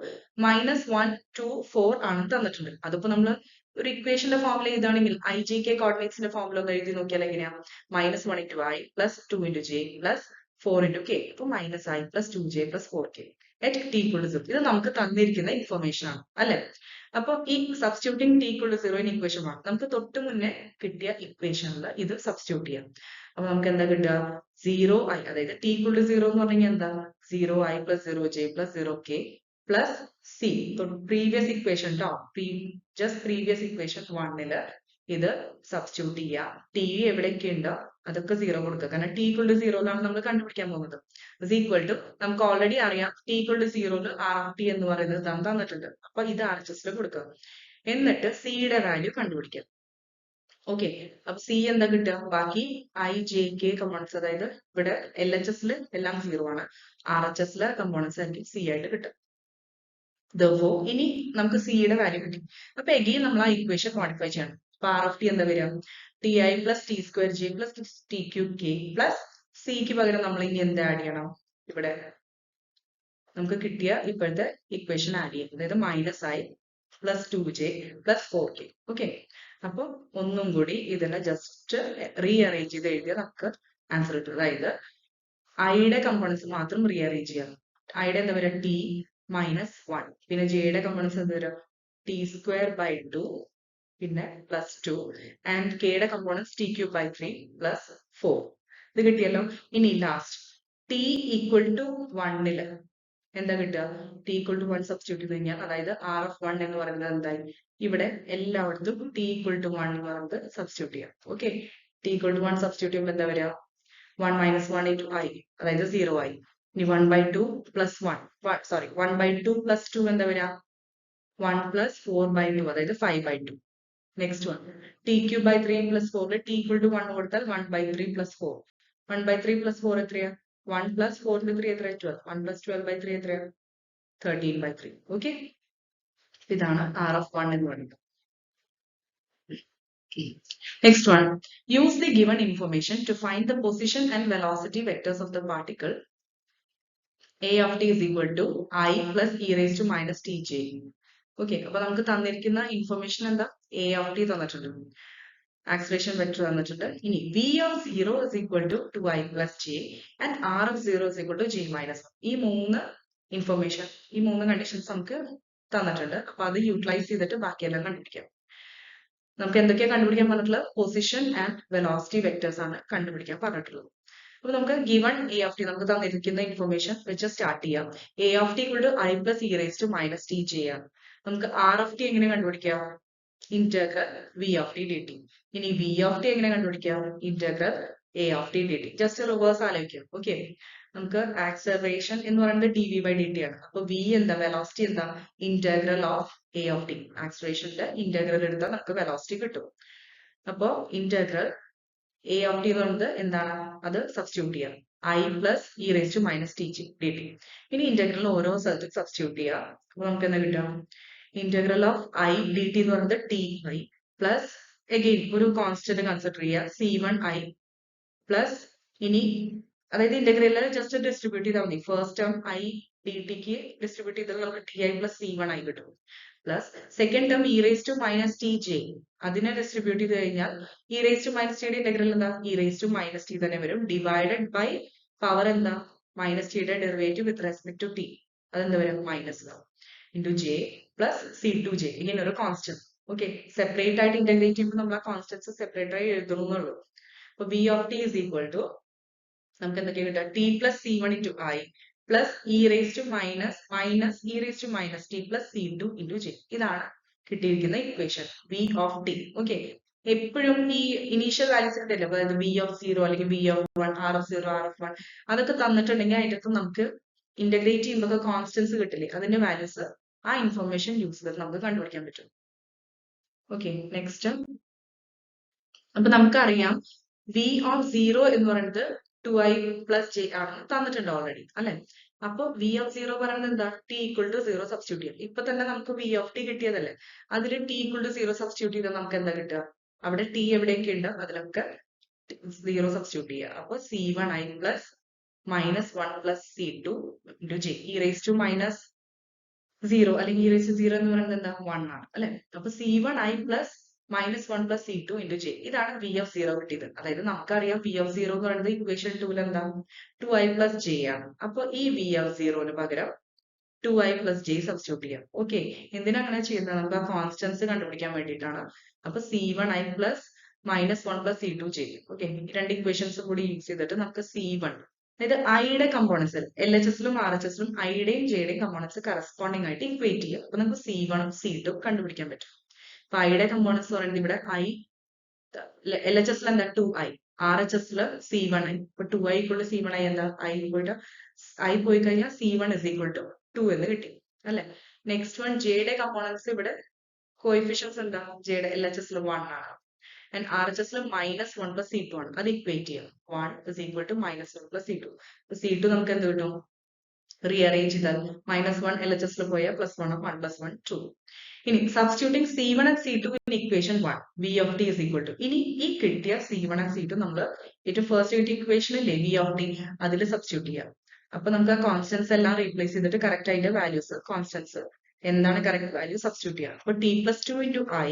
minus 1, 2, 4 ആണ് തന്നിട്ടുണ്ട്. അതിപ്പോ നമ്മൾ ഒരു ഇക്വേഷന്റെ ഫോമിൽ എഴുതുകയാണെങ്കിൽ ഐ ജെ കെ കോർഡിനേറ്റ്സിന്റെ ഫോമിൽ ഒന്ന് എഴുതി നോക്കിയാൽ എങ്ങനെയാ? minus 1 into i plus 2 into j plus 4 into k. അപ്പൊ minus i plus 2j plus 4k at t equal to 0. ഇത് നമുക്ക് തന്നിരിക്കുന്ന ഇൻഫർമേഷൻ ആണ് അല്ലെ. അപ്പൊ ഈ substituting t equal to 0 in equation 1 നമുക്ക് തൊട്ട് മുന്നേ കിട്ടിയ ഇക്വേഷനിൽ ഇത് സബ്സ്റ്റിറ്റ്യൂട്ട് ചെയ്യാം. അപ്പൊ നമുക്ക് എന്താ കിട്ടുക? 0i, അതായത് t equal to 0 എന്ന് പറഞ്ഞാൽ എന്താ? 0i plus 0j plus 0k plus c. Previous equation ട്ടോ, ജസ്റ്റ് പ്രീവിയസ് ഇക്വേഷൻ 1 ഇത് സബ്സ്റ്റിറ്റ്യൂട്ട് ചെയ്യുക. ടി എവിടെയൊക്കെ ഉണ്ടോ അതൊക്കെ 0 കൊടുക്കുക. കാരണം t equal to 0 നമ്മൾ കണ്ടുപിടിക്കാൻ പോകുന്നത്. is equal to നമുക്ക് ഓൾറെഡി അറിയാം t equal to 0 r of t എന്ന് പറയുന്നത് തന്നിട്ടുണ്ട്. അപ്പൊ ഇത് RHS കൊടുക്കുക. എന്നിട്ട് c യുടെ വാല്യൂ കണ്ടുപിടിക്കുക. ഓക്കെ, അപ്പൊ c എന്താ കിട്ടുക? ബാക്കി i j k കമ്പോണൻസ്, അതായത് ഇവിടെ LHS എല്ലാം 0 ആണ്. RHS കമ്പോണൻസ് ആയിരിക്കും c ആയിട്ട് കിട്ടുക. ഇനി നമുക്ക് c യുടെ വാല്യൂ കിട്ടി. അപ്പൊ എഗെയിൻ നമ്മൾ ആ ഇക്വേഷൻ മോഡിഫൈ ചെയ്യണം. അപ്പൊ r of t എന്താ വരിക? ti plus T square J plus T cube K plus സിക്ക് പകരം നമ്മൾ ഇനി എന്ത് ആഡ് ചെയ്യണം? ഇവിടെ നമുക്ക് കിട്ടിയ ഇപ്പോഴത്തെ ഇക്വേഷൻ ആഡ് ചെയ്യും. അതായത് minus I plus 2j plus 4k. Okay, അപ്പൊ ഒന്നും കൂടി ഇതിനെ ജസ്റ്റ് റീഅറേഞ്ച് ചെയ്ത് എഴുതിയാൽ നമുക്ക് ആൻസർ കിട്ടും. അതായത് ഐയുടെ കമ്പോണൻസ് മാത്രം റീഅറേഞ്ച് ചെയ്യാം. ഐയുടെ എന്താ വരിക? ടി മൈനസ് 1, പിന്നെ ജെയുടെ കമ്പോണൻസ് എന്താ വരിക? ടി സ്ക്വയർ ബൈ 2 പിന്നെ പ്ലസ് 2 ആൻഡ് കെയുടെ components t cube by 3 plus 4. ഇത് കിട്ടിയല്ലോ. ഇനി ലാസ്റ്റ് ടി ഈക്വൽ ടു 1 എന്താ കിട്ടുക? ടി ഈക്വൽ ടു 1 സബ്സ്റ്റിറ്റ്യൂട്ട് ചെയ്ത് കഴിഞ്ഞാൽ, അതായത് r of 1 എന്ന് പറയുന്നത് എന്തായി? ഇവിടെ എല്ലായിടത്തും ടി ഈക്വൽ ടു 1 എന്ന് പറയുന്നത് സബ്സ്റ്റിറ്റ്യൂട്ട് ചെയ്യാം. Okay, t equal to 1 substitute ചെയ്യുമ്പോൾ എന്താ വരിക? 1 minus 1 into i, അതായത് 0 ആയി. ഇനി 1 by 2 plus 1 by 2 plus 2 എന്താ വരിക? 1 plus 4 by 2, അതായത് 5 by 2. Next one t cube by 3 plus 4 t equal to 1 കൊടുത്താൽ 1 by 3 plus 4. 1 by 3 plus 4 എത്രയാ? 1 plus 4 into 3 എത്രയാ? 12. 1 plus 12 by 3 എത്രയാ? 13 by 3. ഓക്കെ, ഇതാണ് r of 1 എന്ന് പറയുന്നത്. Next one, use the given information to find the position and velocity vectors of the particle a of t is equal to I plus e raised to minus tj. Okay, അപ്പൊ നമുക്ക് തന്നിരിക്കുന്ന information എന്താ? a of t തന്നിട്ടുണ്ട്, acceleration vector തന്നിട്ടുണ്ട്. ഇനി v of 0 is equal to 2i plus j and r of 0 is equal to j minus 1. ഈ മൂന്ന് information, ഈ മൂന്ന് കണ്ടീഷൻസ് നമുക്ക് തന്നിട്ടുണ്ട്. അപ്പൊ അത് യൂട്ടിലൈസ് ചെയ്തിട്ട് ബാക്കിയെല്ലാം കണ്ടുപിടിക്കാം. നമുക്ക് എന്തൊക്കെയാണ് കണ്ടുപിടിക്കാൻ പറഞ്ഞിട്ടുള്ളത്? പൊസിഷൻ ആൻഡ് വെലോസിറ്റി വെക്ടേഴ്സ് ആണ് കണ്ടുപിടിക്കാൻ പറഞ്ഞിട്ടുള്ളത്. അപ്പൊ നമുക്ക് ഗിവൺ എ ഓഫ് ടി, നമുക്ക് തന്നിരിക്കുന്ന ഇൻഫർമേഷൻ വെച്ച് സ്റ്റാർട്ട് ചെയ്യാം. A of t equal to i plus e raise to minus t ചെയ്യാം. നമുക്ക് ആർ ഓഫ് ടി എങ്ങനെ കണ്ടുപിടിക്കാം? Integral v of t d t. ഇനി വി ഓഫ് ടി എങ്ങനെ കണ്ടുപിടിക്കാം? Integral a of t d t. Just reverse ആലോചിക്കാം. Okay, നമുക്ക് acceleration എന്ന് പറയുന്നത് d v by D T ആണ്. അപ്പൊ വി എന്താ? വെലോസിറ്റി എന്താ? Integral of a of t. ആക്സലറേഷന്റെ ഇന്റഗ്രൽ എടുത്താൽ നമുക്ക് വെലോസിറ്റി കിട്ടും. അപ്പോ ഇന്റഗ്രൽ എ ഓഫ് ടി എന്ന് പറയുന്നത് എന്താണ്? അത് സബ്സ്റ്റിറ്റ്യൂട്ട് ചെയ്യാം. I plus e raise to minus t d t. ഇനി ഇന്റഗ്രൽ ഓരോ സ്ഥലത്തും സബ്സ്റ്റിറ്റ്യൂട്ട് ചെയ്യാം. അപ്പൊ നമുക്ക് എന്താ കിട്ടാം? Integral of i d t എന്ന് പറയുന്നത് ടി ഐ പ്ലസ് അഗെയിൻ ഒരു കോൺസ്റ്റന്റ് കൺസിഡർ ചെയ്യുക, സി വൺ ഐ പ്ലസ് ഇനി അതായത് ഇന്റഗ്രലിൽ ജസ്റ്റ് ഡിസ്ട്രിബ്യൂട്ട് ചെയ്താൽ മതി. ഫസ്റ്റ് ടേം ഐ ഡി ടിക്ക് ഡിസ്ട്രിബ്യൂട്ട് ചെയ്താൽ നമുക്ക് t I plus c one i കിട്ടും. Plus second term e raise to minus t j, അതിനെ ഡിസ്ട്രിബ്യൂട്ട് ചെയ്ത് കഴിഞ്ഞാൽ ഇ റേസ് ടു മൈനസ് ടിയുടെ ഇന്റഗ്രൽ എന്താ? E raise to minus t തന്നെ വരും. ഡിവൈഡഡ് ബൈ പവർ എന്താ? മൈനസ് ടിയുടെ derivative with respect to t, അതെന്താ വരും? Minus into j plus c two j. ഇങ്ങനെ ഒരു കോൺസ്റ്റന്റ്. ഓക്കെ, സെപ്പറേറ്റ് ആയിട്ട് ഇന്റഗ്രേറ്റ് ചെയ്യുമ്പോൾ നമ്മൾ ആ കോൺസ്റ്റൻസ് സെപ്പറേറ്റ് ആയി എഴുതുന്നുള്ളൂ. അപ്പൊ V of T is equal to നമുക്ക് എന്തൊക്കെ കിട്ടുക? T plus c one into i plus e raise to minus e raise to minus t plus c two into j. ഇതാണ് കിട്ടിയിരിക്കുന്ന equation v of t. Okay, എപ്പോഴും ഈ initial values ഉണ്ടല്ലോ, അതായത് v of zero അല്ലെങ്കിൽ v of one, r of zero, r of one, അതൊക്കെ തന്നിട്ടുണ്ടെങ്കിൽ അതിൻ്റെ അകത്ത് നമുക്ക് ഇന്റഗ്രേറ്റ് ചെയ്യുമ്പോൾ കോൺസ്റ്റൻസ് കിട്ടില്ലേ, അതിന്റെ വാല്യൂസ് ആ ഇൻഫർമേഷൻ യൂസ് ചെയ്ത് നമുക്ക് കണ്ടുപിടിക്കാൻ പറ്റും. Okay, next. അപ്പൊ നമുക്കറിയാം വി ഓഫ് സീറോ എന്ന് പറയുന്നത് 2i പ്ലസ് ജെ ആണെന്ന് തന്നിട്ടുണ്ട് ഓൾറെഡി അല്ലെ. അപ്പൊ വി ഓഫ് സീറോ പറയുന്നത് എന്താ? T equal to zero substitute ചെയ്യാം. ഇപ്പൊ തന്നെ നമുക്ക് വി ഓഫ് ടി കിട്ടിയതല്ലേ, അതിൽ t equal to zero substitute ചെയ്താൽ നമുക്ക് എന്താ കിട്ടുക? അവിടെ ടി എവിടെയൊക്കെ ഉണ്ട് അതിലൊക്കെ സീറോ സബ്സ്റ്റിറ്റ്യൂട്ട് ചെയ്യുക. അപ്പൊ c one i plus minus one plus c two into j. E raise to minus zero അല്ലെങ്കിൽ ഇ റേസ് ടു സീറോ എന്ന് പറയുന്നത് എന്താ? വൺ ആണ് അല്ലെ. അപ്പൊ c one i plus minus one plus c two into j. ഇതാണ് v of zero കിട്ടിയത്. അതായത് നമുക്കറിയാം വി ഓഫ് സീറോ എന്ന് പറയുന്നത് ഇക്വേഷൻ ടൂൽ എന്താ? 2i പ്ലസ് ജെ ആണ്. അപ്പൊ ഈ വി ഓഫ് സീറോന് പകരം 2i പ്ലസ് ജെ സബ്സ്റ്റിറ്റ്യൂട്ട് ചെയ്യാം. ഓക്കെ, എന്തിനാ അങ്ങനെ ചെയ്യുന്നത്? നമുക്ക് ആ കോൺസ്റ്റൻസ് കണ്ടുപിടിക്കാൻ വേണ്ടിയിട്ടാണ്. അപ്പൊ c one i plus minus one plus c two j. Okay, രണ്ട് ഇക്വേഷൻസ് കൂടി യൂസ് ചെയ്തിട്ട് നമുക്ക് സി വൺ, അതായത് ഐയുടെ കമ്പോണൻസ് എൽ എച്ച് എസിലും ആർ എച്ച് എസിലും ഐയുടെയും ജെയുടെയും കമ്പോണൻസ് കറസ്പോണ്ടിങ് ആയിട്ട് ഇക്വേറ്റ് ചെയ്യുക. അപ്പൊ നമുക്ക് സി വൺ സി ടു കണ്ടുപിടിക്കാൻ പറ്റും. അപ്പൊ ഐയുടെ കമ്പോണൻസ് പറയുന്നത് ഇവിടെ ഐ, എൽ എച്ച് എസിൽ എന്താ? 2i, ആർ എച്ച് എസിൽ സി വൺ ഐ. ഇപ്പൊ 2i equal c one i എന്താ? ഐ ഈക്വൾ ടു ഐ പോയി കഴിഞ്ഞാൽ c one is equal to 2 എന്ന് കിട്ടി അല്ലെ. നെക്സ്റ്റ് വൺ ജെയുടെ കമ്പോണൻസ്, ഇവിടെ കോയിഫിഷ്യൻസ് എന്താ? ജെയുടെ എൽ എച്ച് എസിൽ 1 ആണ് ആൻഡ് ആർ എച്ച് എസിൽ minus one plus c two ആണ്. അത് ഇക്വേറ്റ് ചെയ്യാം. 1 is equal to minus one plus c two. C two നമുക്ക് എന്ത് കിട്ടും? റീഅറേഞ്ച് ചെയ്താൽ മൈനസ് വൺ എൽ എച്ച് എസിൽ പോയാൽ പ്ലസ് വൺ, 1 പ്ലസ് 1 2. ഇനി substituting c one and c two in equation 1, v of T is equal to. ഇനി ഈ കിട്ടിയ c one and c two നമ്മൾ ഏറ്റവും ഫസ്റ്റ് കിട്ടിയ ഇക്വേഷനിലെ വി ഓഫ് ടി അതിൽ സബ്സ്റ്റിറ്റ്യൂട്ട് ചെയ്യാം. അപ്പൊ നമുക്ക് ആ കോൺസ്റ്റൻസ് എല്ലാം റീപ്ലേസ് ചെയ്തിട്ട് കറക്റ്റ് അതിന്റെ വാല്യൂസ്, കോൺസ്റ്റൻസ് എന്താണ് കറക്റ്റ് വാല്യൂ സബ്സ്റ്റിറ്റ്യൂട്ട് ചെയ്യാം. അപ്പൊ t plus two into i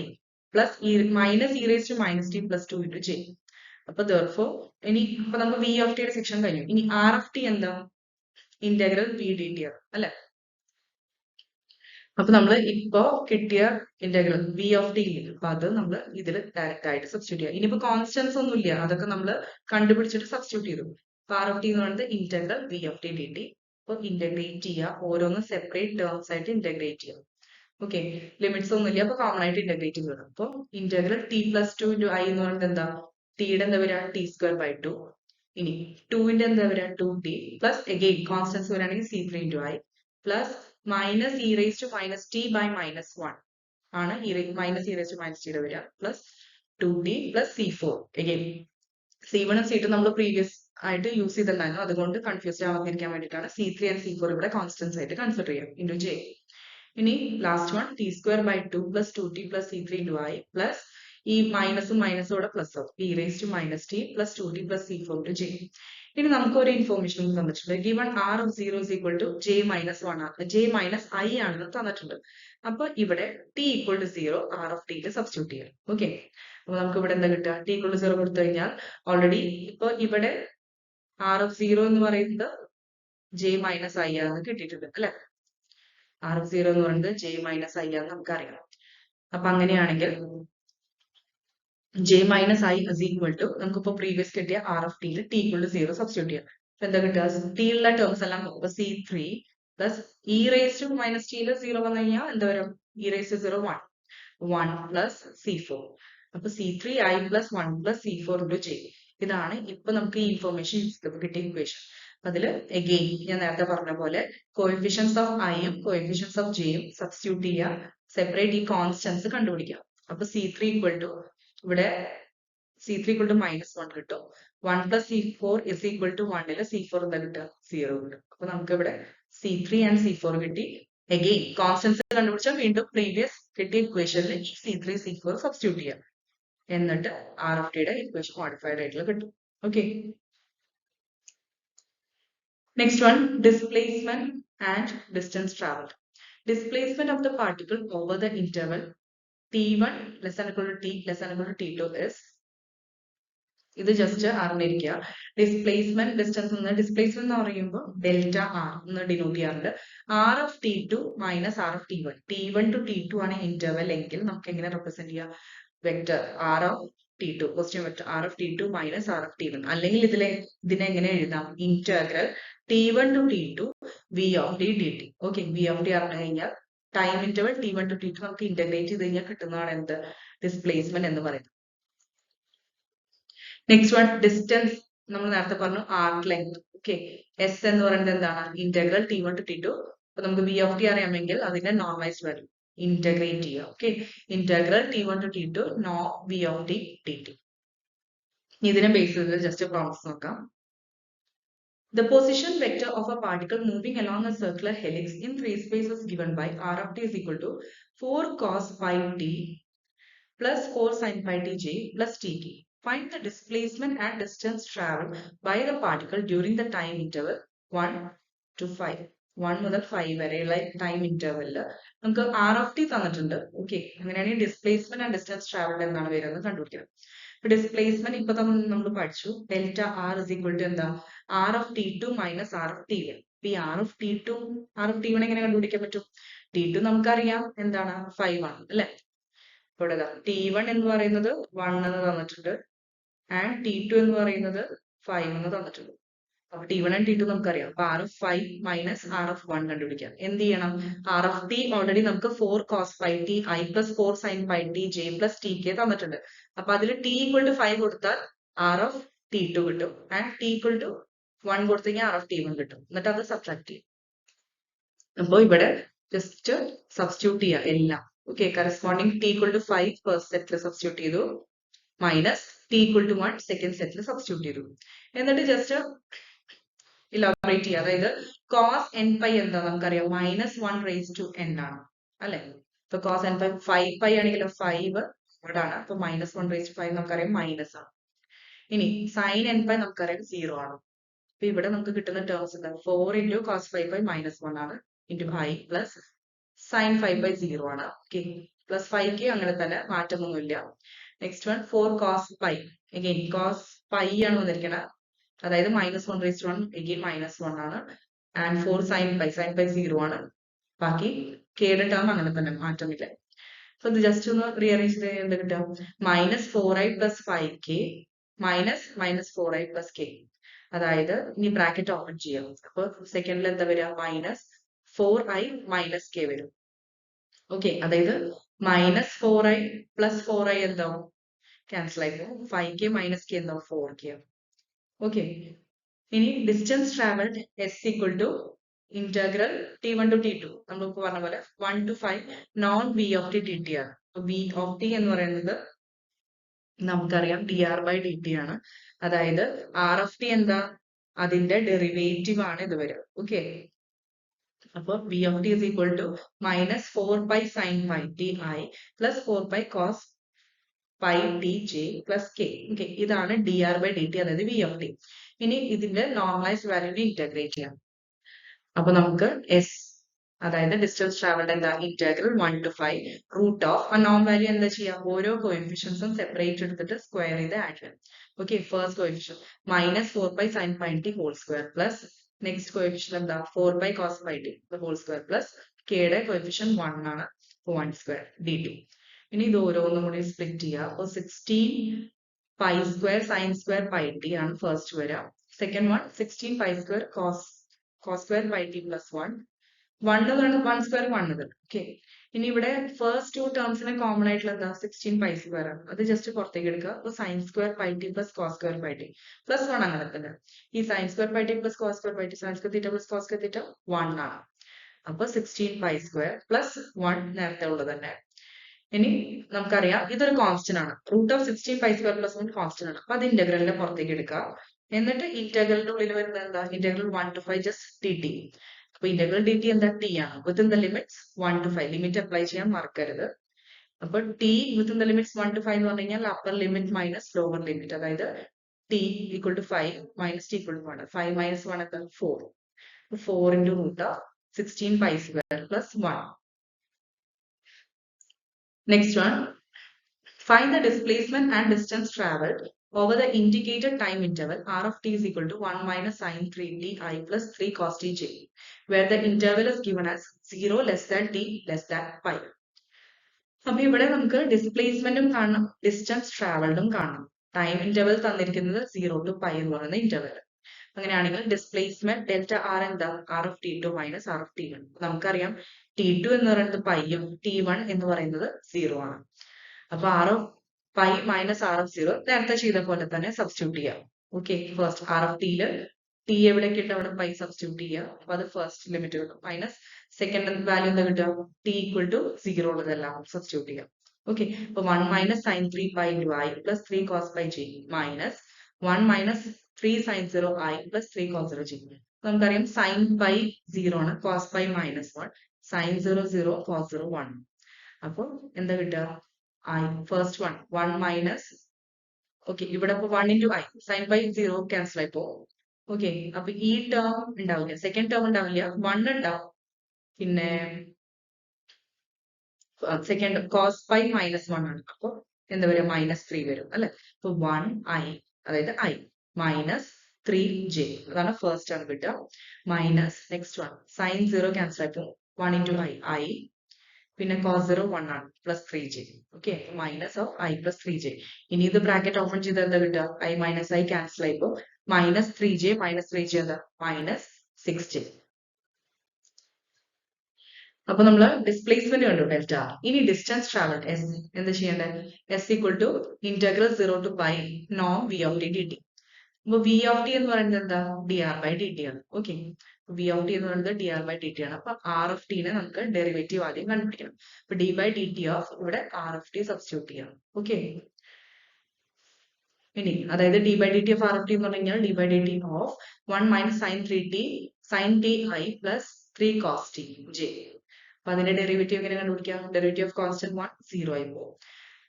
plus minus e raise to minus t plus two into j. അപ്പൊ ദർഫോർ ഇനി ഇപ്പൊ നമുക്ക് വി ഓഫ് ടിയുടെ സെക്ഷൻ കഴിഞ്ഞു. ഇനി ആർ ഓഫ് ടി എന്താ? ഇന്റഗ്രൽ പി ഡി ടി ആണ് അല്ലെ. അപ്പൊ നമ്മൾ ഇപ്പോ കിട്ടിയ ഇന്റഗ്രൽ വി ഓഫ് ടി ഇല്ല, അപ്പൊ അത് നമ്മൾ ഇതിൽ ഡയറക്റ്റ് ആയിട്ട് സബ്സ്റ്റിറ്റ്യൂട്ട് ചെയ്യാം. ഇനിയിപ്പോ കോൺസ്റ്റൻസ് ഒന്നും ഇല്ല, അതൊക്കെ നമ്മൾ കണ്ടുപിടിച്ചിട്ട് സബ്സ്റ്റിറ്റ്യൂട്ട് ചെയ്തു. അപ്പൊ ആർ ഓഫ് ടി എന്ന് പറയുന്നത് integral v of t d t. അപ്പൊ ഇന്റഗ്രേറ്റ് ചെയ്യുക, ഓരോന്നും സെപ്പറേറ്റ് ടേംസ് ആയിട്ട് ഇന്റഗ്രേറ്റ് ചെയ്യാം. ഓക്കെ, ലിമിറ്റ്സ് ഒന്നും ഇല്ല, അപ്പൊ കോമൺ ആയിട്ട് ഇന്റഗ്രേറ്റ് ചെയ്തു. അപ്പൊ integral t plus two into i എന്ന് പറയുന്നത് എന്താ? ടിയുടെ എന്താ വരിക? T square by two. ഇനി ടുവിന്റെ എന്താ വരിക? 2t പ്ലസ് അഗെയിൻ കോൺസ്റ്റൻസ് വരികയാണെങ്കിൽ c three into i plus minus e raise to minus t by minus one ആണ് minus e raise to minus ടിയുടെ വരിക plus 2t plus c four. Again c വണ്ണും c two നമ്മൾ previous ആയിട്ട് use ചെയ്തിട്ടുണ്ടായിരുന്നു, അതുകൊണ്ട് confused ആവാതിരിക്കാൻ വേണ്ടിയിട്ടാണ് c three and c four ഇവിടെ കോൺസ്റ്റൻസ് ആയിട്ട് കൺസിഡർ ചെയ്യാം. Into j. ഇനി last one t square by two plus 2t plus c three into i plus ഈ മൈനസും മൈനസും ഇവിടെ പ്ലസ് ആവും, e raise to minus t plus 2t plus c four to J. ഇനി നമുക്ക് ഒരു ഇൻഫോർമേഷൻ തന്നിട്ടുണ്ട്. Given r of zero is equal to j minus one ആണ്, ജെ മൈനസ് ഐ ആണെന്ന് തന്നിട്ടുണ്ട്. അപ്പൊ ഇവിടെ t equal to zero r of ടിയിൽ സബ്സ്റ്റിറ്റ്യൂട്ട് ചെയ്യാം. ഓക്കെ, അപ്പൊ നമുക്ക് ഇവിടെ എന്താ കിട്ടുക? ടി ഈക്വൽ ടു സീറോ കൊടുത്തു കഴിഞ്ഞാൽ ഓൾറെഡി ഇപ്പൊ ഇവിടെ ആർ ഓഫ് സീറോ എന്ന് പറയുന്നത് ജെ മൈനസ് ഐ ആണെന്ന് കിട്ടിയിട്ടുണ്ട് അല്ലെ. ആർ ഓഫ് സീറോ എന്ന് പറയുന്നത് ജെ മൈനസ് ഐ ആണെന്ന് നമുക്കറിയാം. അപ്പൊ അങ്ങനെയാണെങ്കിൽ j minus I is equal to നമുക്കിപ്പോ പ്രീവിയസ് കിട്ടിയ ആർ ഓഫ് ടിയിൽ ടി ഈക്വൽ ടു 0 സബ്സ്റ്റിറ്റ്യൂട്ട് ചെയ്യാം. അപ്പൊ എന്താ കിട്ടുക? ടി ഉള്ള ടേംസ് എല്ലാം നോക്കുമ്പോൾ C3 plus e raise to minus ടിയിൽ 0 വന്നു കഴിഞ്ഞാൽ എന്താ വരും? E raise to 0 1 plus C4. അപ്പൊ C3I plus 1 plus C4 into j. ഇതാണ് ഇപ്പൊ നമുക്ക് ഈ ഇൻഫോർമേഷൻ കിട്ടിയ ഇക്വേഷൻ. അതില് അഗെയിൻ ഞാൻ നേരത്തെ പറഞ്ഞ പോലെ കോഎഫിഷ്യൻസ് ഓഫ് ഐയും കോഎഫിഷ്യൻസ് ഓഫ് ജെയും സബ്സ്റ്റിറ്റ്യൂട്ട് ചെയ്യുക, സെപ്പറേറ്റ് ഈ കോൺസ്റ്റൻസ് കണ്ടുപിടിക്കുക. അപ്പൊ C3 ഈക്വൽ ടു ഇവിടെ C3 ഈക്വൽ ടു -1 കിട്ടും. 1 plus C4 is equal to 1 C4 എന്താ കിട്ടുക? 0 കിട്ടും. അപ്പൊ നമുക്ക് ഇവിടെ C3 ആൻഡ് C4 കിട്ടി. അഗെയിൻ കോൺസ്റ്റൻസ് കണ്ടുപിടിച്ചാൽ വീണ്ടും പ്രീവിയസ് കിട്ടിയ ഇക്വേഷനിൽ C3 C4 സബ്സ്റ്റിറ്റ്യൂട്ട് ചെയ്യാം. എന്നിട്ട് ആർ ഓഫ് ടിയുടെ ഇക്വേഷൻ മോഡിഫൈഡ് ആയിട്ടുള്ള കിട്ടും. Okay, next one displacement and distance travelled. Displacement of the particle over the interval t1 less than equal to t less than equal to t2 is, ഇത് just അറിഞ്ഞിരിക്കുക. Displacement distance displacement എന്ന് പറയുമ്പോൾ delta r എന്ന് denote ചെയ്യാറുണ്ട്. R of t two minus r of t one. T1 to T2 ആണ് interval എങ്കിൽ നമുക്ക് എങ്ങനെ റെപ്രസെന്റ് ചെയ്യാം? Vector r of T2, question vector r of T2 minus r of T1. അല്ലെങ്കിൽ ഇതിനെ എങ്ങനെ എഴുതാം? ഇന്റഗ്രൽ T1 to T2 V of t dt. Okay, V of t അറിഞ്ഞു കഴിഞ്ഞാൽ time interval T1 to T2 നമുക്ക് ഇന്റഗ്രേറ്റ് ചെയ്ത് കഴിഞ്ഞാൽ കിട്ടുന്നതാണ് എന്ത്? ഡിസ്പ്ലേസ്മെന്റ് എന്ന് പറയുന്നത്. Next one distance. നമ്മൾ നേരത്തെ പറഞ്ഞു ആർക്ക് ലെങ്ത്. ഓക്കെ, എസ് എന്ന് പറയുന്നത് എന്താണ്? Integral T1 to T2. അപ്പൊ നമുക്ക് V of t അറിയാമെങ്കിൽ അതിന്റെ നോർമലൈസ്ഡ് വാല്യൂ ഇന്റഗ്രേറ്റ് ചെയ്യുക. ഓക്കെ, ഇന്റഗ്രൽ T1 to T2 നോ V of t dt. ഇതിനെ ബേസ് ചെയ്ത് ജസ്റ്റ് പ്രോബ്ലംസ് നോക്കാം. The position vector of a particle moving along a circular helix in three spaces given by r of t is equal to 4 cos pi t plus 4 sin pi t j plus tt. Find the displacement and distance traveled by the particle during the time interval 1 to 5. 1 മുതൽ 5 വരെയുള്ള time ഇന്റർവെല്ലിൽ നമുക്ക് r of t തന്നിട്ടുണ്ട്. Okay, അങ്ങനെയാണെങ്കിൽ displacement and distance travelled എന്നാണ് വരുന്നത് കണ്ടുപിടിക്കുന്നത്. Displacement ഇപ്പൊ നമ്മൾ പഠിച്ചു. Delta r is equal to എന്താ? R of T2 minus r of T1. ഈ ആർ ഓഫ് T1 എങ്ങനെ കണ്ടുപിടിക്കാൻ പറ്റും? T2 നമുക്കറിയാം എന്താണ്? 5 ആണ് അല്ലെ? ഇവിടെ T1 എന്ന് പറയുന്നത് 1 എന്ന് തന്നിട്ടുണ്ട് ആൻഡ് T2 എന്ന് പറയുന്നത് 5 എന്ന് തന്നിട്ടുണ്ട്. അപ്പൊ T1 ആൻഡ് T2 നമുക്കറിയാം. അപ്പൊ r of 5 minus r of 1 കണ്ടുപിടിക്കാം. എന്ത് ചെയ്യണം? ആർ ഓഫ് ടി ഓൾറെഡി നമുക്ക് 4 cos pi t I plus 4 sin pi t j plus T K തന്നിട്ടുണ്ട്. അപ്പൊ അതിൽ t ഈക്വൽ ടു 5 കൊടുത്താൽ ആർ ഓഫ് T2 കിട്ടും ആൻഡ് t ഈക്വൽ ടു 1 കൊടുത്തു കഴിഞ്ഞാൽ ആർ ഓഫ് T1 കിട്ടും. എന്നിട്ട് അത് സബ്ട്രാക്ട് ചെയ്യും. അപ്പൊ ഇവിടെ ജസ്റ്റ് സബ്സ്റ്റിറ്റ്യൂട്ട് ചെയ്യാം എല്ലാം. Okay, corresponding t equal to 5 first സെറ്റിൽ സബ്സ്റ്റിറ്റ്യൂട്ട് ചെയ്തു, minus t equal to 1 second സെറ്റിൽ സബ്സ്റ്റിറ്റ്യൂട്ട് ചെയ്തു. എന്നിട്ട് ജസ്റ്റ് ഇലാബറേറ്റ് ചെയ്യുക. അതായത് കോസ് എൻ പൈ എന്താ നമുക്കറിയാം? -1 റേസ് ടു n ആണ് അല്ലെ? ഇപ്പൊ കോസ് എൻ പൈ 5 പൈ ആണെങ്കിലോ 5 ഇവിടെ ആണ്. അപ്പൊ -1 റേസ് ടു 5 നമുക്കറിയാം മൈനസ് ആണ്. ഇനി സൈൻ എൻ പൈ നമുക്കറിയാം 0 ആണ്. അപ്പൊ ഇവിടെ നമുക്ക് കിട്ടുന്ന ടേംസ് എന്താ? 4 ഇൻറ്റു കോസ് 5 പൈ -1 ആണ് into i plus sine 5 by 0 ആണ്. ഓക്കെ, പ്ലസ് 5 അങ്ങനെ തന്നെ, മാറ്റമൊന്നുമില്ല. Next one 4 cos pi. Again cos pi ആണ് വന്നിരിക്കുന്നത്. അതായത് -1 റേസ് ടു 1 again -1 ആണ് ആൻഡ് 4 sin pi 0 ആണ്. ബാക്കി കെയുടെ ടേം അങ്ങനെ തന്നെ, മാറ്റമില്ല. അപ്പൊ ഇത് ജസ്റ്റ് ഒന്ന് റീഅറേഞ്ച് ചെയ്ത് എന്ത് കിട്ടാം? -4i plus 5k minus 4i plus k. അതായത് ഇനി ബ്രാക്കറ്റ് ഓപ്പൺ ചെയ്യാം. അപ്പൊ സെക്കൻഡിൽ എന്താ വരിക? -4i മൈനസ് k വരും. ഓക്കെ, അതായത് -4i പ്ലസ് 4i എന്താവും? ക്യാൻസൽ ആയി പോകും. 5k മൈനസ് k എന്താവും? 4k. ഓക്കെ, ഇനി distance travelled s equal to integral T1 to T2. നമ്മളിപ്പോ പറഞ്ഞ പോലെ 1 to 5 നോൺ V of t dt ആണ്. V of t എന്ന് പറയുന്നത് നമുക്കറിയാം dr/dt ആണ്. അതായത് r of t എന്താ? അതിന്റെ ഡെറിവേറ്റീവ് ആണ് ഇത് വരിക. ഓക്കെ, അപ്പൊ V of t is equal to -4 pi sin pi t I plus 4 pi cos pi t j plus k. Okay, ഇതാണ് dr/dt, അതായത് V of t. ഇനി ഇതിന്റെ നോർമലൈസ്ഡ് വാല്യൂവിനെ ഇന്റഗ്രേറ്റ് ചെയ്യാം. അപ്പൊ നമുക്ക് എസ്, അതായത് ഡിസ്റ്റൻസ് ട്രാവൽഡ് എന്താ? Integral 1 to 5 root of unknown value എന്താ ചെയ്യാം? ഓരോ കോഎഫിഷ്യൻസും സെപ്പറേറ്റ് എടുത്തിട്ട് സ്ക്വയർ ചെയ്ത് ആഡ് ചെയ്യാം. Okay, first coefficient -4 pi sin pi t whole square plus next coefficient എന്താ? 4 pi cos pi t whole square plus കെയുടെ കോഎഫിഷ്യൻ 1 ആണ്, 1 സ്ക്വയർ dt. ഇനി ഇത് ഓരോന്നും കൂടി സ്പ്ലിറ്റ് ചെയ്യുക. അപ്പോൾ 16 pi square sine square pi t ആണ് ഫസ്റ്റ് വരിക. Second one 16 pi square cos square pi t plus 1 1 square 1 okay. ഇനി ഇവിടെ ഫസ്റ്റ് ടു ടേംസിന് കോമൺ ആയിട്ടുള്ള എന്താ 16 പൈ സ്ക്വയർ ആണ്. അത് ജസ്റ്റ് പുറത്തേക്ക് എടുക്കുക. അപ്പോൾ sine square pi t plus cos square pi t plus 1 അങ്ങനെ തന്നെ. ഈ sine square pi t plus cos square pi t sine square theta plus cos square theta 1 ആണ്. അപ്പൊ 16 പൈ സ്ക്വയർ പ്ലസ് 1 നേരത്തെ ഉള്ളത് തന്നെ. ഇനി നമുക്കറിയാം ഇതൊരു കോൺസ്റ്റന്റ് ആണ്. Root of 16 pi square plus 1 constant ആണ്. അപ്പൊ അത് ഇന്റഗ്രലിനെ പുറത്തേക്ക് എടുക്കുക. എന്നിട്ട് ഇന്റഗ്രലിന്റെ ഉള്ളിൽ വരുന്നത് എന്താ integral 1 to 5 just t t. അപ്പൊ ഇന്റഗ്രൽ ഡി ടി എന്താ ടി ആണ്. Within the limits 1 to 5 limit apply ചെയ്യാൻ മറക്കരുത്. അപ്പൊ t within the limits 1 to 5 എന്ന് പറഞ്ഞു കഴിഞ്ഞാൽ upper limit minus lower limit. അതായത് t equal to 5 minus t equal to 1. 5 minus 1 എന്താ 4. 4 into root of 16 pi square plus 1. Next one, find the displacement and distance traveled over the indicated time interval r of t is equal to 1 minus sin 3t I plus 3 cos t j, where the interval is given as 0 less than t less than pi. അപ്പോൾ ഇവിടെ നമുക്ക് ഡിസ്പ്ലേസ്മെന്റും കാണണം distance ട്രാവൽഡും കാണണം. Time interval തന്നിരിക്കുന്നത് 0 to pi എന്ന് പറയുന്ന interval. അങ്ങനെയാണെങ്കിൽ displacement delta r എന്താ r of t two minus r of t one. നമുക്കറിയാം ടി ടു എന്ന് പറയുന്നത് പൈയും ടി വൺ എന്ന് പറയുന്നത് 0 ആണ്. അപ്പൊ r of pi minus r of 0 നേരത്തെ ചെയ്ത പോലെ തന്നെ സബ്സ്റ്റിറ്റ്യൂട്ട് ചെയ്യാം. ഓക്കെ, ഫസ്റ്റ് ആർ ഓഫ് ടിയില് ടി എവിടേക്ക് ഇട്ട് അവിടെ പൈ സബ്സ്റ്റിറ്റ്യൂട്ട് ചെയ്യുക. അപ്പൊ അത് ഫസ്റ്റ് ലിമിറ്റ് കിട്ടും. മൈനസ് സെക്കൻഡ് വാല്യൂ എന്താ കിട്ടുക ടി ഈക്വൽ ടു 0 ഉള്ളതെല്ലാം സബ്സ്റ്റിറ്റ്യൂട്ട് ചെയ്യാം. ഓക്കെ, അപ്പൊ 1 minus sine 3 pi into i plus 3 cos pi g minus 1 minus 3 sin 0 i plus 3 cos 0 j. നമുക്കറിയാം sin pi 0 ആണ്, cos pi minus 1, sin 0 0, cos 0 1. അപ്പോൾ എന്താ കിട്ടുക i ഫസ്റ്റ് 1 മൈനസ് ഓക്കെ ഇവിടെ ഇപ്പോൾ 1 into i sin pi 0 cancel ആയി പോകും. Okay, അപ്പൊ ഈ ടേം ഉണ്ടാവില്ല, സെക്കൻഡ് ടേം ഉണ്ടാവില്ല, 1 ഉണ്ടാവും. പിന്നെ സെക്കൻഡ് കോസ് പൈ മൈനസ് 1 ആണ്. അപ്പോൾ എന്താ വരിക -3 വരും അല്ലെ. അപ്പൊ 1i അതായത് i മൈനസ് 3j അതാണ് ഫസ്റ്റ് ആണ് കിട്ടുക. മൈനസ് നെക്സ്റ്റ് 1 സൈൻ 0 ക്യാൻസൽ ആയി പോകും. 1 into i പിന്നെ cos 0 1 ആണ് plus 3j. Okay, minus of i plus 3j. ഇനി ഇത് ബ്രാക്കറ്റ് ഓപ്പൺ ചെയ്ത് എന്താ കിട്ടുക i മൈനസ് i ക്യാൻസൽ ആയി പോകും. മൈനസ് 3j മൈനസ് 3j എന്താ മൈനസ് 6j. അപ്പൊ നമ്മൾ ഡിസ്പ്ലേസ്മെന്റ് കണ്ടു ഡെൽറ്റ. ഇനി ഡിസ്റ്റൻസ് ട്രാവൽ എസ് എന്താ ചെയ്യേണ്ടത് s equal to integral 0 to pi നോം v of t d t. അപ്പൊ വി ഓഫ് ടി എന്ന് പറയുന്നത് എന്താ d R by D T ആണ്. ഓക്കെ, വി ഓഫ് ടി എന്ന് പറയുന്നത് d R by D T ആണ്. അപ്പൊ ആർ ഓഫ് ടിനെ നമുക്ക് ഡെറിവേറ്റീവ് ആദ്യം കണ്ടുപിടിക്കണം. അപ്പൊ d by D t of ഇവിടെ ആർ ഓഫ് ടി സബ്സ്റ്റിറ്റ്യൂട്ട് ചെയ്യണം. ഓക്കെ, ഇനി അതായത് d by D t of r of t എന്ന് പറഞ്ഞു കഴിഞ്ഞാൽ d by D t of 1 minus sine 3t sine T I plus 3 cos T j. അപ്പൊ അതിന്റെ derivative എങ്ങനെ കണ്ടുപിടിക്കാം ഡെറിവേറ്റീവ് ഓഫ് കോൺസ്റ്റന്റ് 1 0 ആയി പോകും.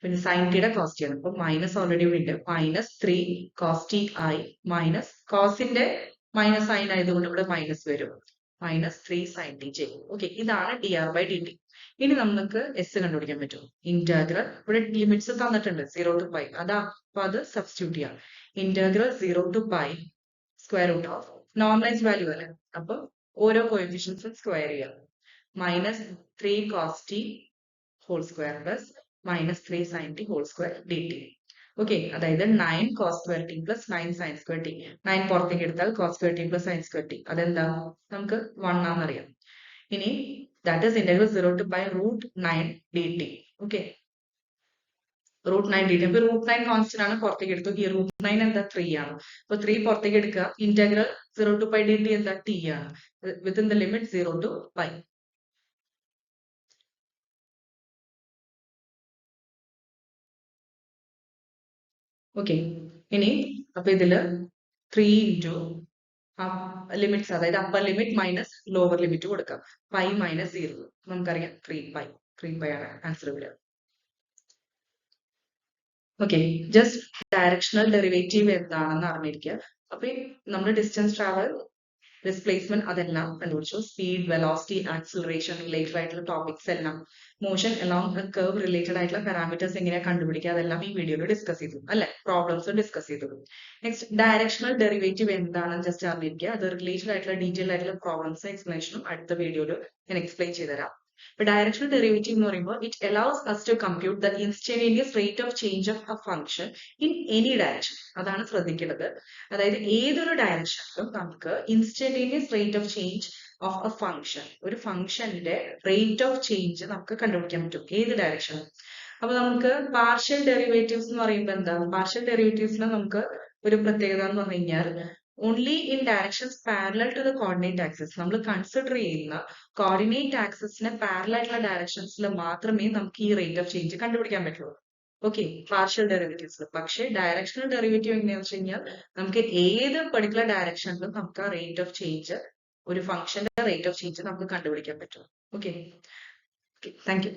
പിന്നെ സൈൻ ടിയുടെ കോസ്റ്റ് ആണ്. അപ്പൊ മൈനസ് ഓൾറെഡി ഇവിടെ ഉണ്ട്, minus 3 cos T i minus കോസിന്റെ മൈനസ് സൈൻ ആയതുകൊണ്ട് ഇവിടെ മൈനസ് വരും, minus 3 sine T j. Okay, ഇതാണ് d R by D t. ഇനി നമുക്ക് എസ് കണ്ടുപിടിക്കാൻ പറ്റും. ഇന്റഗ്രൽ ഇവിടെ ലിമിറ്റ്സ് തന്നിട്ടുണ്ട് 0 to pi അതാ. അപ്പൊ അത് സബ്സ്റ്റിറ്റ്യൂട്ട് ചെയ്യാം. Integral 0 to pi square root of normalize value അല്ലെ. അപ്പൊ ഓരോ കോഎഫിഷ്യൻസും സ്ക്വയർ ചെയ്യാം. Minus 3 cos t whole square plus minus 3 sine T whole square d t. Okay, അതായത് 9 cos square t plus 9 sine square t. 9 പുറത്തേക്ക് എടുത്താൽ cos square t plus sine square t അതെന്താ നമുക്ക് 1 ആണെന്നറിയാം. ഇനി that is integral 0 to pi root 9 d t. Okay, root 9 d t. അപ്പൊ root 9 constant ആണ്, പുറത്തേക്ക് എടുത്തു. ഈ റൂട്ട് 9 എന്താ 3 ആണ്. അപ്പൊ 3 പുറത്തേക്ക് എടുക്കുക. Integral 0 to pi D t എന്താ ടി ആണ്, within the limit 0 to pi. Okay, ഇനി അപ്പൊ ഇതില് 3 ഇൻറ്റു ലിമിറ്റ്സ് അതായത് upper limit minus lower limit കൊടുക്കാം. പൈ മൈനസ് 0 നമുക്കറിയാം 3 പൈ ആണ് ആൻസർ വരിക. ഓക്കെ, ജസ്റ്റ് ഡയറക്ഷണൽ ഡെറിവേറ്റീവ് എന്താണെന്ന് അറിഞ്ഞിരിക്കുക. അപ്പൊ നമ്മുടെ ഡിസ്റ്റൻസ് ട്രാവൽ ഡിസ്പ്ലേസ്മെന്റ് അതെല്ലാം കണ്ടുപിടിച്ചു. സ്പീഡ്, വെലോസിറ്റി, ആക്സിലറേഷൻ റിലേറ്റഡ് ആയിട്ടുള്ള ടോപ്പിക്സ് എല്ലാം, മോഷൻ അലോങ് കർവ് റിലേറ്റഡ് ആയിട്ടുള്ള പാരാമീറ്റേഴ്സ് എങ്ങനെയാ കണ്ടുപിടിക്കുക അതെല്ലാം ഈ വീഡിയോയിൽ ഡിസ്കസ് ചെയ്തു അല്ലെ, പ്രോബ്ലംസ് ഡിസ്കസ് ചെയ്തു. നെക്സ്റ്റ് ഡയറക്ഷണൽ ഡെറിവേറ്റീവ് എന്താണെന്ന് ജസ്റ്റ് അറിഞ്ഞിരിക്കുക. അത് റിലേറ്റഡ് ആയിട്ടുള്ള ഡീറ്റെയിൽ ആയിട്ടുള്ള പ്രോബ്ലംസ് എക്സ്പ്ലനേഷനും അടുത്ത വീഡിയോയിൽ ഞാൻ എക്സ്പ്ലെയിൻ ചെയ്തുതരാം. ഇപ്പൊ ഡയറക്ഷണൽ ഡെറിവേറ്റീവ് എന്ന് പറയുമ്പോൾ it allows us to compute the instantaneous rate of change of a function in any direction. അതാണ് ശ്രദ്ധിക്കേണ്ടത്. അതായത് ഏതൊരു ഡയറക്ഷനിലും നമുക്ക് instantaneous rate of change of A function, ഒരു ഫംഗ്ഷന്റെ റേറ്റ് ഓഫ് ചേഞ്ച് നമുക്ക് കണ്ടുപിടിക്കാൻ പറ്റും ഏത് ഡയറക്ഷനും. അപ്പൊ നമുക്ക് പാർഷ്യൽ ഡെറിവേറ്റീവ്സ് എന്ന് പറയുമ്പോൾ എന്താ, പാർഷ്യൽ ഡെറിവേറ്റീവ്സിന് നമുക്ക് ഒരു പ്രത്യേകത എന്ന് പറഞ്ഞു കഴിഞ്ഞാൽ only in directions parallel to the coordinate axis, നമ്മൾ കൺസിഡർ ചെയ്യുന്ന കോർഡിനേറ്റ് ആക്സിസിന് പാരലൽ ആയിട്ടുള്ള ഡയറക്ഷൻസിൽ മാത്രമേ നമുക്ക് ഈ റേറ്റ് ഓഫ് ചേഞ്ച് കണ്ടുപിടിക്കാൻ പറ്റുള്ളൂ. ഓക്കെ, പാർഷ്യൽ ഡെറിവേറ്റീവ്സിൽ. പക്ഷേ ഡയറക്ഷണൽ ഡെറിവേറ്റീവ് എങ്ങനെയാണെന്ന് വെച്ച് കഴിഞ്ഞാൽ നമുക്ക് ഏത് പെർട്ടിക്കുലർ ഡയറക്ഷനിലും നമുക്ക് ആ റേറ്റ് ഓഫ് ചേഞ്ച്, ഒരു ഫംഗ്ഷന്റെ റേറ്റ് ഓഫ് ചേഞ്ച് നമുക്ക് കണ്ടുപിടിക്കാൻ പറ്റും. Okay, thank you.